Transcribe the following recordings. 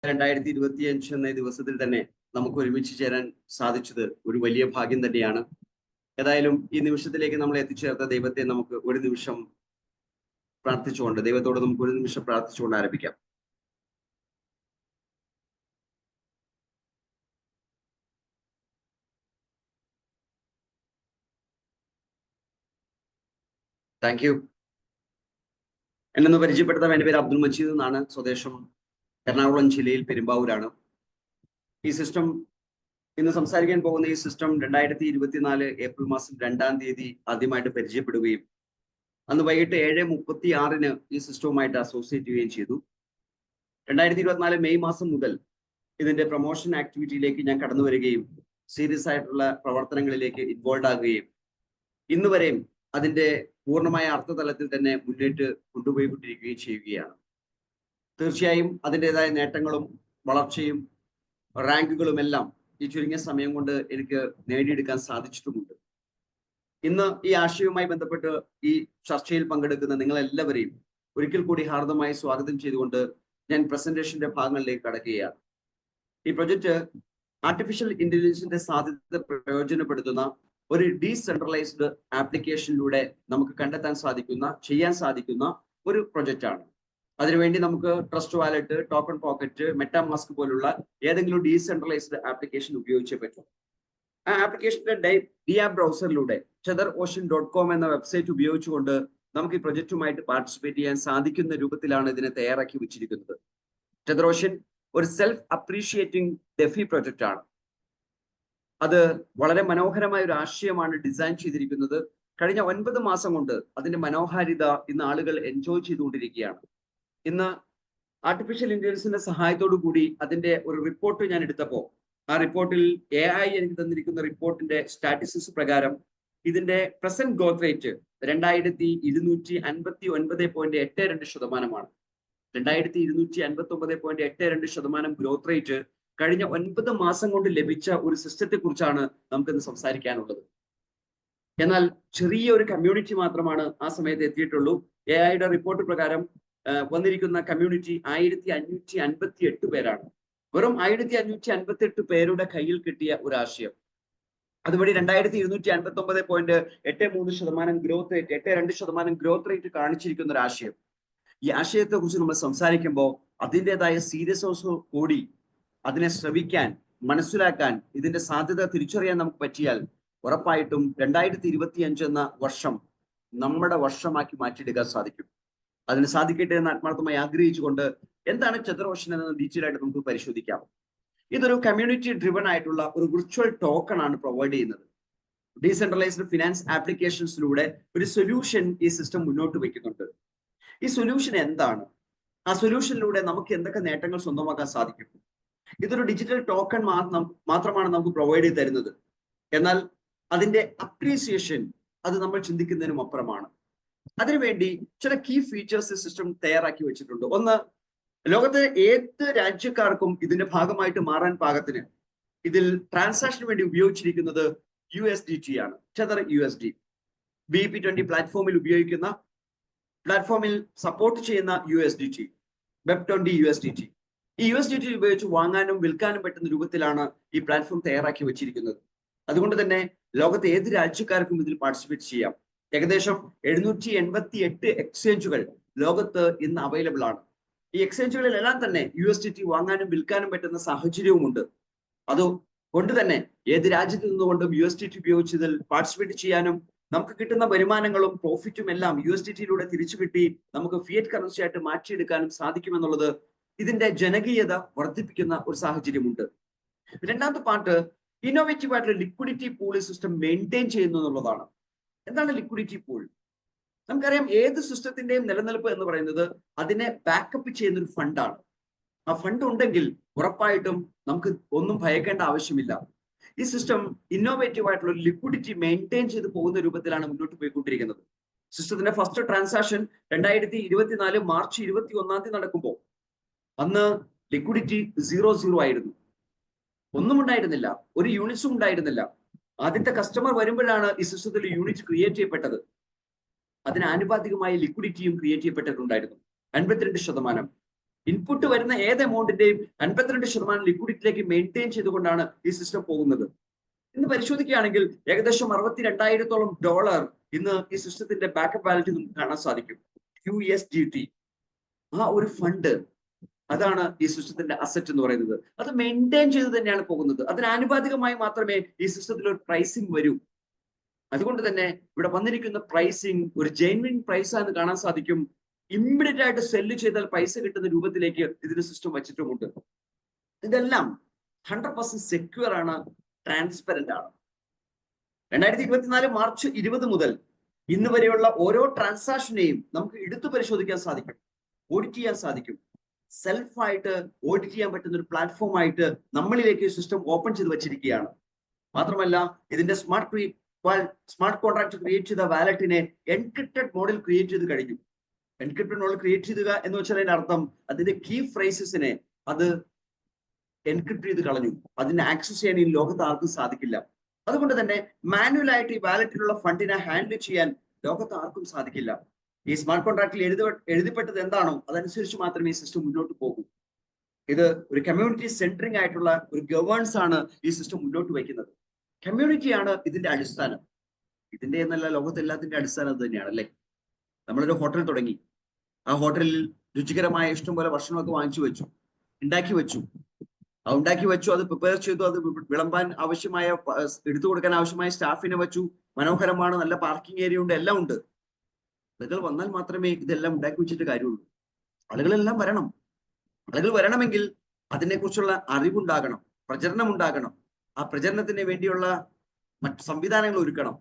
2025 എന്ന ദിവസത്തിൽ തന്നെ നമുക്ക് ഒരുമിച്ച് ചേരാൻ സാധിച്ചത് ഒരു വലിയ ഭാഗ്യം തന്നെയാണ്. ഏതായാലും ഈ നിമിഷത്തിലേക്ക് നമ്മൾ എത്തിച്ചേർത്ത ദൈവത്തെ നമുക്ക് ഒരു നിമിഷം പ്രാർത്ഥിച്ചുകൊണ്ട്, ദൈവത്തോട് നമുക്ക് ഒരു നിമിഷം പ്രാർത്ഥിച്ചുകൊണ്ട് ആരംഭിക്കാം. Thank you. എന്നെ പരിചയപ്പെടുത്താൻ എൻ്റെ പേര് അബ്ദുൽ മജീദ് എന്നാണ്. സ്വദേശം എറണാകുളം ജില്ലയിൽ പെരുമ്പാവൂരാണ്. ഈ സിസ്റ്റം ഇന്ന് സംസാരിക്കാൻ പോകുന്ന ഈ സിസ്റ്റം 2024 ഏപ്രിൽ മാസം 2-ാം തീയതി ആദ്യമായിട്ട് പരിചയപ്പെടുകയും അന്ന് വൈകിട്ട് 7:36 ഈ സിസ്റ്റവുമായിട്ട് അസോസിയേറ്റ് ചെയ്യുകയും ചെയ്തു. 2024 മെയ് മാസം മുതൽ ഇതിന്റെ പ്രൊമോഷൻ ആക്ടിവിറ്റിയിലേക്ക് ഞാൻ കടന്നു വരികയും സീരിയസ് ആയിട്ടുള്ള പ്രവർത്തനങ്ങളിലേക്ക് ഇൻവോൾവ് ആകുകയും ഇന്ന് വരെയും അതിന്റെ പൂർണ്ണമായ അർത്ഥതലത്തിൽ തന്നെ മുന്നേറ്റ് കൊണ്ടുപോയിക്കൊണ്ടിരിക്കുകയും ചെയ്യുകയാണ്. തീർച്ചയായും അതിൻ്റെതായ നേട്ടങ്ങളും വളർച്ചയും റാങ്കുകളും എല്ലാം ഈ ചുരുങ്ങിയ സമയം കൊണ്ട് എനിക്ക് നേടിയെടുക്കാൻ സാധിച്ചിട്ടുമുണ്ട്. ഇന്ന് ഈ ആശയവുമായി ബന്ധപ്പെട്ട് ഈ ചർച്ചയിൽ പങ്കെടുക്കുന്ന നിങ്ങളെല്ലാവരെയും ഒരിക്കൽ കൂടി ഹാർദമായി സ്വാഗതം ചെയ്തുകൊണ്ട് ഞാൻ പ്രസന്റേഷന്റെ ഭാഗങ്ങളിലേക്ക് കടക്കുകയാണ്. ഈ പ്രൊജക്ട് ആർട്ടിഫിഷ്യൽ ഇന്റലിജൻസിന്റെ സാധ്യത പ്രയോജനപ്പെടുത്തുന്ന ഒരു ഡീസെൻട്രലൈസ്ഡ് ആപ്ലിക്കേഷനിലൂടെ നമുക്ക് കണ്ടെത്താൻ സാധിക്കുന്ന, ചെയ്യാൻ സാധിക്കുന്ന ഒരു പ്രൊജക്റ്റാണ്. അതിനുവേണ്ടി നമുക്ക് Trust Wallet, Token Pocket, MetaMask പോലുള്ള ഏതെങ്കിലും ഡീസെൻട്രലൈസ്ഡ് ആപ്ലിക്കേഷൻ ഉപയോഗിച്ചേ പറ്റും. ആ ആപ്ലിക്കേഷന്റെ DIA ബ്രൗസറിലൂടെ chetherocean.com എന്ന വെബ്സൈറ്റ് ഉപയോഗിച്ചുകൊണ്ട് നമുക്ക് ഈ പ്രൊജക്റ്റുമായിട്ട് പാർട്ടിസിപ്പേറ്റ് ചെയ്യാൻ സാധിക്കുന്ന രൂപത്തിലാണ് ഇതിനെ തയ്യാറാക്കി വെച്ചിരിക്കുന്നത്. ചെതറോഷ്യൻ ഒരു സെൽഫ് അപ്രീഷിയേറ്റിംഗ് ഡെഫി പ്രൊജക്റ്റ് ആണ്. അത് വളരെ മനോഹരമായ ഒരു ആശയമാണ് ഡിസൈൻ ചെയ്തിരിക്കുന്നത്. കഴിഞ്ഞ 9 മാസം കൊണ്ട് അതിന്റെ മനോഹാരിത ഇന്ന് ആളുകൾ എൻജോയ് ചെയ്തുകൊണ്ടിരിക്കുകയാണ്. ഇന്ന് ആർട്ടിഫിഷ്യൽ ഇന്റലിജൻസിന്റെ സഹായത്തോടു കൂടി അതിന്റെ ഒരു റിപ്പോർട്ട് ഞാൻ എടുത്തപ്പോൾ ആ റിപ്പോർട്ടിൽ AI എനിക്ക് തന്നിരിക്കുന്ന റിപ്പോർട്ടിന്റെ സ്റ്റാറ്റിസ്റ്റിക്സ് പ്രകാരം ഇതിന്റെ present growth rate 2259.82%. 2259.82% growth rate കഴിഞ്ഞ 9 മാസം കൊണ്ട് ലഭിച്ച ഒരു സിസ്റ്റത്തെ കുറിച്ചാണ് നമുക്കിന്ന് സംസാരിക്കാനുള്ളത്. എന്നാൽ ചെറിയ ഒരു കമ്മ്യൂണിറ്റി മാത്രമാണ് ആ സമയത്ത് എത്തിയിട്ടുള്ളൂ. AI റിപ്പോർട്ട് പ്രകാരം വന്നിരിക്കുന്ന കമ്മ്യൂണിറ്റി 1558 പേരാണ്. വെറും 1558 പേരുടെ കയ്യിൽ കിട്ടിയ ഒരു ആശയം. അതുവഴി 2259.83% ഗ്രോത്ത് റേറ്റ്, 82% ഗ്രോത്ത് റേറ്റ് കാണിച്ചിരിക്കുന്ന ഒരു ആശയം. ഈ ആശയത്തെ കുറിച്ച് നമ്മൾ സംസാരിക്കുമ്പോൾ അതിൻ്റെതായ സീരിയസ്നെസ് കൂടി അതിനെ ശ്രവിക്കാൻ, മനസ്സിലാക്കാൻ, ഇതിന്റെ സാധ്യത തിരിച്ചറിയാൻ നമുക്ക് പറ്റിയാൽ ഉറപ്പായിട്ടും 2025 എന്ന വർഷം നമ്മുടെ വർഷമാക്കി മാറ്റിയെടുക്കാൻ സാധിക്കും. അതിന് സാധിക്കട്ടെ എന്ന് ആത്മാർത്ഥമായി ആഗ്രഹിച്ചുകൊണ്ട് എന്താണ് ചെതറോഷ്യൻ എന്നത് ഡീറ്റെയിൽ ആയിട്ട് നമുക്ക് പരിശോധിക്കാം. ഇതൊരു കമ്മ്യൂണിറ്റി ഡ്രിവൺ ആയിട്ടുള്ള ഒരു വിർച്വൽ ടോക്കൺ ആണ് പ്രൊവൈഡ് ചെയ്യുന്നത്. ഡീസെൻട്രലൈസ്ഡ് ഫിനാൻസ് ആപ്ലിക്കേഷൻസിലൂടെ ഒരു സൊല്യൂഷൻ ഈ സിസ്റ്റം മുന്നോട്ട് വയ്ക്കുന്നുണ്ട്. ഈ സൊല്യൂഷൻ എന്താണ്? ആ സൊല്യൂഷനിലൂടെ നമുക്ക് എന്തൊക്കെ നേട്ടങ്ങൾ സ്വന്തമാക്കാൻ സാധിക്കും? ഇതൊരു ഡിജിറ്റൽ ടോക്കൺ മാത്രമാണ് നമുക്ക് പ്രൊവൈഡ് ചെയ്ത് തരുന്നത്. എന്നാൽ അതിന്റെ അപ്രീസിയേഷൻ അത് നമ്മൾ ചിന്തിക്കുന്നതിനും അപ്പുറമാണ്. അതിനുവേണ്ടി ചില കീ ഫീച്ചേഴ്സ് സിസ്റ്റം തയ്യാറാക്കി വെച്ചിട്ടുണ്ട്. ഒന്ന്, ലോകത്തെ ഏത് രാജ്യക്കാർക്കും ഇതിന്റെ ഭാഗമായിട്ട് മാറാൻ പാകത്തിന് ഇതിൽ ട്രാൻസാക്ഷന് വേണ്ടി ഉപയോഗിച്ചിരിക്കുന്നത് USDT ആണ്. ചെതർ USD BEP20 പ്ലാറ്റ്ഫോമിൽ ഉപയോഗിക്കുന്ന, പ്ലാറ്റ്ഫോമിൽ സപ്പോർട്ട് ചെയ്യുന്ന USDT, BEP20 USDT. ഈ USDT ഉപയോഗിച്ച് വാങ്ങാനും വിൽക്കാനും പറ്റുന്ന രൂപത്തിലാണ് ഈ പ്ലാറ്റ്ഫോം തയ്യാറാക്കി വെച്ചിരിക്കുന്നത്. അതുകൊണ്ട് തന്നെ ലോകത്തെ ഏത് രാജ്യക്കാർക്കും ഇതിൽ പാർട്ടിസിപ്പേറ്റ് ചെയ്യാം. ഏകദേശം 788 എക്സ്ചേഞ്ചുകൾ ലോകത്ത് ഇന്ന് അവൈലബിൾ ആണ്. ഈ എക്സ്ചേഞ്ചുകളിലെല്ലാം തന്നെ USDT വാങ്ങാനും വിൽക്കാനും പറ്റുന്ന സാഹചര്യവുമുണ്ട്. അതുകൊണ്ട് തന്നെ ഏത് രാജ്യത്ത് നിന്നുകൊണ്ടും USDT ഉപയോഗിച്ച് ഇതിൽ പാർട്ടിസിപ്പേറ്റ് ചെയ്യാനും നമുക്ക് കിട്ടുന്ന വരുമാനങ്ങളും പ്രോഫിറ്റും എല്ലാം USDT-യിലൂടെ തിരിച്ചു കിട്ടി നമുക്ക് ഫിയറ്റ് കറൻസി ആയിട്ട് മാറ്റിയെടുക്കാനും സാധിക്കുമെന്നുള്ളത് ഇതിന്റെ ജനകീയത വർദ്ധിപ്പിക്കുന്ന ഒരു സാഹചര്യമുണ്ട്. രണ്ടാമത്തെ പാർട്ട്, ഇന്നോവേറ്റീവ് ആയിട്ടുള്ള ലിക്വിഡിറ്റി പൂൾ സിസ്റ്റം മെയിൻറ്റെയിൻ ചെയ്യുന്നു എന്നുള്ളതാണ്. എന്താണ് ലിക്വിഡിറ്റി പൂൾ? നമുക്കറിയാം, ഏത് സിസ്റ്റത്തിന്റെയും നിലനിൽപ്പ് എന്ന് പറയുന്നത് അതിനെ ബാക്കപ്പ് ചെയ്യുന്ന ഒരു ഫണ്ടാണ്. ആ ഫണ്ട് ഉണ്ടെങ്കിൽ ഉറപ്പായിട്ടും നമുക്ക് ഒന്നും ഭയക്കേണ്ട ആവശ്യമില്ല. ഈ സിസ്റ്റം ഇന്നോവേറ്റീവ് ആയിട്ടുള്ള ഒരു ലിക്വിഡിറ്റി മെയിൻറ്റെയിൻ ചെയ്ത് പോകുന്ന രൂപത്തിലാണ് മുന്നോട്ട് പോയിക്കൊണ്ടിരിക്കുന്നത്. സിസ്റ്റത്തിന്റെ ഫസ്റ്റ് ട്രാൻസാക്ഷൻ 2024 മാർച്ച് 21 നടക്കുമ്പോൾ അന്ന് ലിക്വിഡിറ്റി 0 ആയിരുന്നു. ഒന്നും ഉണ്ടായിരുന്നില്ല, ഒരു യൂണിറ്റ്സും ഉണ്ടായിരുന്നില്ല. ആദ്യത്തെ കസ്റ്റമർ വരുമ്പോഴാണ് ഈ സിസ്റ്റത്തിൽ യൂണിറ്റ് ക്രിയേറ്റ് ചെയ്യപ്പെട്ടത്. അതിന് ആനുപാതികമായ ലിക്വിഡിറ്റിയും ക്രിയേറ്റ് ചെയ്യപ്പെട്ടിട്ടുണ്ടായിരുന്നു 52%. ഇൻപുട്ട് വരുന്ന ഏത് എമൗണ്ടിന്റെയും 52% ലിക്വിഡിറ്റിയിലേക്ക് മെയിൻറ്റെയിൻ ചെയ്തുകൊണ്ടാണ് ഈ സിസ്റ്റം പോകുന്നത്. ഇന്ന് പരിശോധിക്കുകയാണെങ്കിൽ ഏകദേശം $62,000 ഇന്ന് ഈ സിസ്റ്റത്തിന്റെ ബാക്കപ്പ് വാലറ്റിൽ നമുക്ക് കാണാൻ സാധിക്കും. USDT ആ ഒരു ഫണ്ട്, അതാണ് ഈ സിസ്റ്റത്തിന്റെ അസറ്റ് എന്ന് പറയുന്നത്. അത് മെയിൻറ്റെയിൻ ചെയ്ത് തന്നെയാണ് പോകുന്നത്. അതിന് ആനുപാതികമായി മാത്രമേ ഈ സിസ്റ്റത്തിൽ ഒരു പ്രൈസിങ് വരൂ. അതുകൊണ്ട് തന്നെ ഇവിടെ വന്നിരിക്കുന്ന പ്രൈസിങ് ഒരു ജെന്വിൻ പ്രൈസ് ആണെന്ന് കാണാൻ സാധിക്കും. ഇമ്മീഡിയറ്റ് ആയിട്ട് സെല്ല് ചെയ്താൽ പൈസ കിട്ടുന്ന രൂപത്തിലേക്ക് ഇതിന് സിസ്റ്റം വെച്ചിട്ടുമുണ്ട്. ഇതെല്ലാം 100% സെക്യൂർ ആണ്, ട്രാൻസ്പെറന്റ് ആണ്. 2024 മാർച്ച് 20 മുതൽ ഇന്ന് വരെയുള്ള ഓരോ ട്രാൻസാക്ഷനെയും നമുക്ക് എടുത്തു പരിശോധിക്കാൻ സാധിക്കും, ഓഡിറ്റ് ചെയ്യാൻ സാധിക്കും. സെൽഫായിട്ട് ഓഡിറ്റ് ചെയ്യാൻ പറ്റുന്ന ഒരു പ്ലാറ്റ്ഫോം ആയിട്ട് നമ്മളിലേക്ക് സിസ്റ്റം ഓപ്പൺ ചെയ്ത് വെച്ചിരിക്കുകയാണ്. മാത്രമല്ല ഇതിന്റെ സ്മാർട്ട് കോൺട്രാക്ട് ക്രിയേറ്റ് ചെയ്ത വാലറ്റിനെ എൻക്രിപ്റ്റഡ് മോഡിൽ ക്രിയേറ്റ് ചെയ്ത് കഴിഞ്ഞു. എൻക്രിപ്റ്റഡ് മോഡിൽ ക്രിയേറ്റ് ചെയ്യുക എന്ന് വെച്ചാൽ അതിന്റെ അർത്ഥം അതിന്റെ കീ ഫ്രേസസിനെ അത് എൻക്രിപ്റ്റ് ചെയ്ത് കളഞ്ഞു. അതിനെ ആക്സസ് ചെയ്യാൻ ഈ ലോകത്ത് ആർക്കും സാധിക്കില്ല. അതുകൊണ്ട് തന്നെ മാനുവൽ ആയിട്ട് ഈ വാലറ്റിലുള്ള ഫണ്ടിനെ ഹാൻഡിൽ ചെയ്യാൻ ലോകത്ത് ആർക്കും സാധിക്കില്ല. ഈ സ്മാർട്ട് കോൺട്രാക്റ്റിൽ എഴുതപ്പെട്ടത് എന്താണോ അതനുസരിച്ച് മാത്രമേ ഈ സിസ്റ്റം മുന്നോട്ട് പോകൂ. ഇത് ഒരു കമ്മ്യൂണിറ്റി സെൻട്രിങ് ആയിട്ടുള്ള ഒരു ഗവേണൻസ് ആണ് ഈ സിസ്റ്റം മുന്നോട്ട് വയ്ക്കുന്നത്. കമ്മ്യൂണിറ്റിയാണ് ഇതിന്റെ അടിസ്ഥാനം. ഇതിന്റെ എന്നല്ല, ലോകത്തെ എല്ലാത്തിന്റെ അടിസ്ഥാനം അത് തന്നെയാണ് അല്ലേ. നമ്മളൊരു ഹോട്ടൽ തുടങ്ങി, ആ ഹോട്ടലിൽ രുചികരമായ ഇഷ്ടംപോലെ ഭക്ഷണമൊക്കെ വാങ്ങിച്ചു വെച്ചു, ഉണ്ടാക്കി വെച്ചു. അത് പ്രിപ്പയർ ചെയ്തു, അത് വിളമ്പാൻ ആവശ്യമായ എടുത്തു കൊടുക്കാൻ ആവശ്യമായ സ്റ്റാഫിനെ വെച്ചു. മനോഹരമാണ്, നല്ല പാർക്കിംഗ് ഏരിയ ഉണ്ട്, എല്ലാം ഉണ്ട്. ആളുകൾ വന്നാൽ മാത്രമേ ഇതെല്ലാം ഉണ്ടാക്കി വെച്ചിട്ട് കാര്യമുള്ളൂ. ആളുകളെല്ലാം വരണം. ആളുകൾ വരണമെങ്കിൽ അതിനെക്കുറിച്ചുള്ള അറിവുണ്ടാകണം, പ്രചരണം ഉണ്ടാകണം. ആ പ്രചരണത്തിന് വേണ്ടിയുള്ള മറ്റ് സംവിധാനങ്ങൾ ഒരുക്കണം.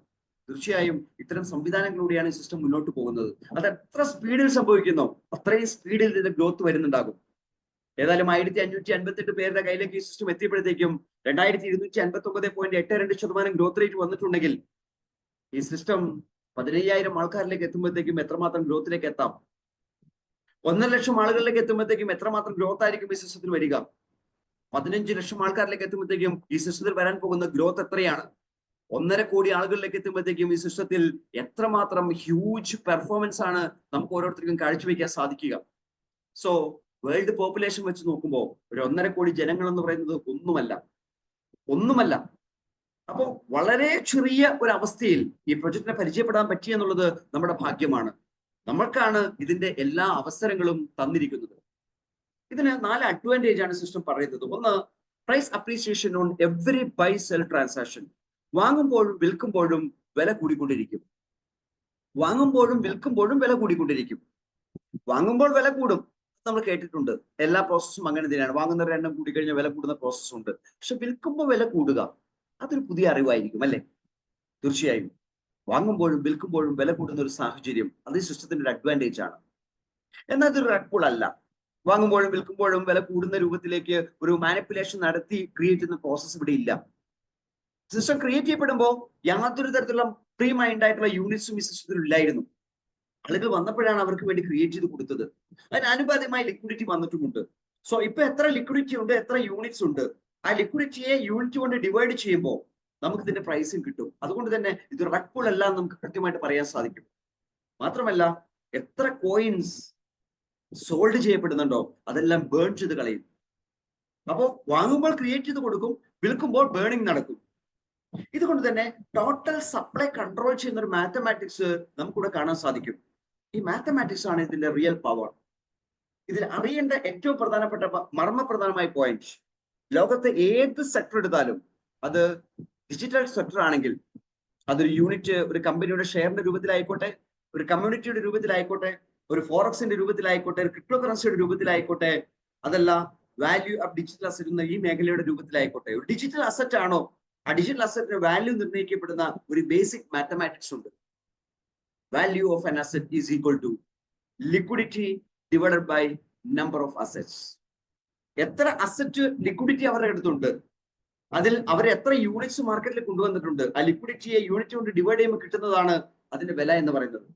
തീർച്ചയായും ഇത്തരം സംവിധാനങ്ങളിലൂടെയാണ് ഈ സിസ്റ്റം മുന്നോട്ട് പോകുന്നത്. അത് എത്ര സ്പീഡിൽ സംഭവിക്കുന്നോ അത്രയും സ്പീഡിൽ ഇതിന്റെ ഗ്രോത്ത് വരുന്നുണ്ടാകും. ഏതായാലും 1558 പേരുടെ കയ്യിലേക്ക് ഈ സിസ്റ്റം എത്തിയപ്പോഴത്തേക്കും 2259.82% ഗ്രോത്ത് റേറ്റ് വന്നിട്ടുണ്ടെങ്കിൽ ഈ സിസ്റ്റം 15,000 ആൾക്കാരിലേക്ക് എത്തുമ്പോഴത്തേക്കും എത്രമാത്രം ഗ്രോത്തിലേക്ക് എത്താം? 1.5 ലക്ഷം ആളുകളിലേക്ക് എത്തുമ്പോഴത്തേക്കും എത്രമാത്രം ഗ്രോത്ത് ആയിരിക്കും ഈ സിസ്റ്റത്തിൽ വരിക? 15 ലക്ഷം ആൾക്കാരിലേക്ക് എത്തുമ്പോഴത്തേക്കും ഈ സിസ്റ്റത്തിൽ വരാൻ പോകുന്ന ഗ്രോത്ത് എത്രയാണ്? 1.5 കോടി ആളുകളിലേക്ക് എത്തുമ്പോഴത്തേക്കും ഈ സിസ്റ്റത്തിൽ എത്രമാത്രം ഹ്യൂജ് പെർഫോമൻസ് ആണ് നമുക്ക് ഓരോരുത്തർക്കും കാഴ്ചവെക്കാൻ സാധിക്കുക? സോ വേൾഡ് പോപ്പുലേഷൻ വെച്ച് നോക്കുമ്പോൾ ഒരു 1.5 കോടി ജനങ്ങൾ എന്ന് പറയുന്നത് ഒന്നുമല്ല. അപ്പോൾ വളരെ ചെറിയ ഒരു അവസ്ഥയിൽ ഈ പ്രൊജക്ടിനെ പരിചയപ്പെടാൻ പറ്റിയെന്നുള്ളത് നമ്മുടെ ഭാഗ്യമാണ്. നമ്മൾക്കാണ് ഇതിന്റെ എല്ലാ അവസരങ്ങളും തന്നിരിക്കുന്നത്. ഇതിന് 4 അഡ്വാൻറ്റേജ് ആണ് സിസ്റ്റം പറയുന്നത്. ഒന്ന്, price appreciation on every buy sell transaction. വാങ്ങുമ്പോഴും വിൽക്കുമ്പോഴും വില കൂടിക്കൊണ്ടിരിക്കും. വാങ്ങുമ്പോൾ വില കൂടും, നമ്മൾ കേട്ടിട്ടുണ്ട്. എല്ലാ പ്രോസസ്സും അങ്ങനെ തന്നെയാണ്. വാങ്ങുന്നവരുടെ എണ്ണം കൂടിക്കഴിഞ്ഞാൽ വില കൂടുന്ന പ്രോസസ്സ് ഉണ്ട്. പക്ഷെ വിൽക്കുമ്പോൾ വില കൂടുക, അതൊരു പുതിയ അറിവായിരിക്കും അല്ലെ? തീർച്ചയായും വാങ്ങുമ്പോഴും വിൽക്കുമ്പോഴും വില കൂടുന്ന ഒരു സാഹചര്യം അത് ഈ സിസ്റ്റത്തിന്റെ ഒരു അഡ്വാൻറ്റേജ് ആണ്. എന്നാൽ ഇതൊരു റെഡ് പുൾ അല്ല. വാങ്ങുമ്പോഴും വിൽക്കുമ്പോഴും വില കൂടുന്ന രൂപത്തിലേക്ക് ഒരു മാനിപ്പുലേഷൻ നടത്തി ക്രിയേറ്റ് ചെയ്യുന്ന പ്രോസസ്സ് ഇവിടെ ഇല്ല. സിസ്റ്റം ക്രിയേറ്റ് ചെയ്യപ്പെടുമ്പോൾ യാതൊരു തരത്തിലുള്ള പ്രീ മൈൻഡ് ആയിട്ടുള്ള യൂണിറ്റ്സും ഈ സിസ്റ്റത്തിൽ ഇല്ലായിരുന്നു. ആളുകൾ വന്നപ്പോഴാണ് അവർക്ക് വേണ്ടി ക്രിയേറ്റ് ചെയ്ത് കൊടുത്തത്. അതിന് അനുപാതികമായ ലിക്വിഡിറ്റി വന്നിട്ടുമുണ്ട്. സോ ഇപ്പൊ എത്ര ലിക്വിഡിറ്റി ഉണ്ട്, എത്ര യൂണിറ്റ്സ് ഉണ്ട്, ആ ലിക്വിഡിറ്റിയെ യൂണിറ്റ് കൊണ്ട് ഡിവൈഡ് ചെയ്യുമ്പോൾ നമുക്ക് ഇതിന്റെ പ്രൈസിങ് കിട്ടും. അതുകൊണ്ട് തന്നെ ഇത് റെഡ് പൂൾ അല്ല എന്ന് നമുക്ക് കൃത്യമായിട്ട് പറയാൻ സാധിക്കും. മാത്രമല്ല എത്ര കോയിൻസ് സോൾഡ് ചെയ്യപ്പെടുന്നുണ്ടോ അതെല്ലാം ബേൺ ചെയ്ത് കളയും. അപ്പോൾ വാങ്ങുമ്പോൾ ക്രിയേറ്റ് ചെയ്ത് കൊടുക്കും, വിൽക്കുമ്പോൾ ബേണിംഗ് നടക്കും. ഇതുകൊണ്ട് തന്നെ ടോട്ടൽ സപ്ലൈ കൺട്രോൾ ചെയ്യുന്ന ഒരു മാത്തമാറ്റിക്സ് നമുക്കിവിടെ കാണാൻ സാധിക്കും. ഈ മാത്തമാറ്റിക്സ് ആണ് ഇതിന്റെ റിയൽ പവർ. ഇതിൽ അറിയേണ്ട ഏറ്റവും പ്രധാനപ്പെട്ട മർമ്മപ്രധാനമായ പോയിന്റ്, ലോകത്തെ ഏത് സെക്ടർ എടുത്താലും, അത് ഡിജിറ്റൽ സെക്ടർ ആണെങ്കിൽ അതൊരു യൂണിറ്റ് ഒരു കമ്പനിയുടെ ഷെയറിന്റെ രൂപത്തിലായിക്കോട്ടെ, ഒരു കമ്മ്യൂണിറ്റിയുടെ രൂപത്തിലായിക്കോട്ടെ, ഒരു ഫോറക്സിന്റെ രൂപത്തിലായിക്കോട്ടെ, ഒരു ക്രിപ്റ്റോ കറൻസിയുടെ രൂപത്തിലായിക്കോട്ടെ, അതല്ല വാല്യൂ ഓഫ് ഡിജിറ്റൽ അസറ്റ് എന്ന ഈ മേഖലയുടെ രൂപത്തിലായിക്കോട്ടെ, ഒരു ഡിജിറ്റൽ അസറ്റ് ആണോ, ആ ഡിജിറ്റൽ അസറ്റിന്റെ വാല്യൂ നിർണ്ണയിക്കപ്പെടുന്ന ഒരു ബേസിക് മാത്തമാറ്റിക്സ് ഉണ്ട്. Value of an asset is equal to liquidity divided by number of assets. എത്ര അസറ്റ് ലിക്വിഡിറ്റി അവരുടെ അടുത്തുണ്ട്, അതിൽ അവർ എത്ര യൂണിറ്റ്സ് മാർക്കറ്റിൽ കൊണ്ടുവന്നിട്ടുണ്ട്, ആ ലിക്വിഡിറ്റിയെ യൂണിറ്റ് കൊണ്ട് ഡിവൈഡ് ചെയ്യുമ്പോൾ കിട്ടുന്നതാണ് അതിന്റെ വില എന്ന് പറയുന്നത്.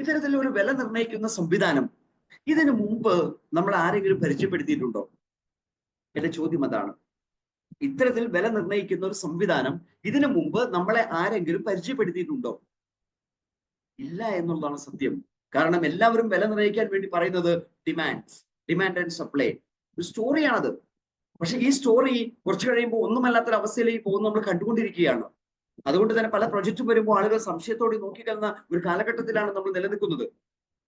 ഇത്തരത്തിൽ ഒരു വില നിർണ്ണയിക്കുന്ന സംവിധാനം ഇതിനു മുമ്പ് നമ്മൾ ആരെങ്കിലും പരിചയപ്പെടുത്തിയിട്ടുണ്ടോ? എന്റെ ചോദ്യം അതാണ്. ഇത്തരത്തിൽ വില നിർണ്ണയിക്കുന്ന ഒരു സംവിധാനം ഇതിനു മുമ്പ് നമ്മളെ ആരെങ്കിലും പരിചയപ്പെടുത്തിയിട്ടുണ്ടോ? ഇല്ല എന്നുള്ളതാണ് സത്യം. കാരണം എല്ലാവരും വില നിർണ്ണയിക്കാൻ വേണ്ടി പറയുന്നത് ഡിമാൻഡ്സ്. ഡിമാൻഡ് ആൻഡ് സപ്ലൈ, ഒരു സ്റ്റോറിയാണത്. പക്ഷെ ഈ സ്റ്റോറി കുറച്ച് കഴിയുമ്പോൾ ഒന്നുമല്ലാത്തൊരു അവസ്ഥയിലേക്ക് പോകുന്ന നമ്മൾ കണ്ടുകൊണ്ടിരിക്കുകയാണ്. അതുകൊണ്ട് തന്നെ പല പ്രൊജക്റ്റും വരുമ്പോൾ ആളുകൾ സംശയത്തോടെ നോക്കിക്കാണുന്ന ഒരു കാലഘട്ടത്തിലാണ് നമ്മൾ നിലനിൽക്കുന്നത്.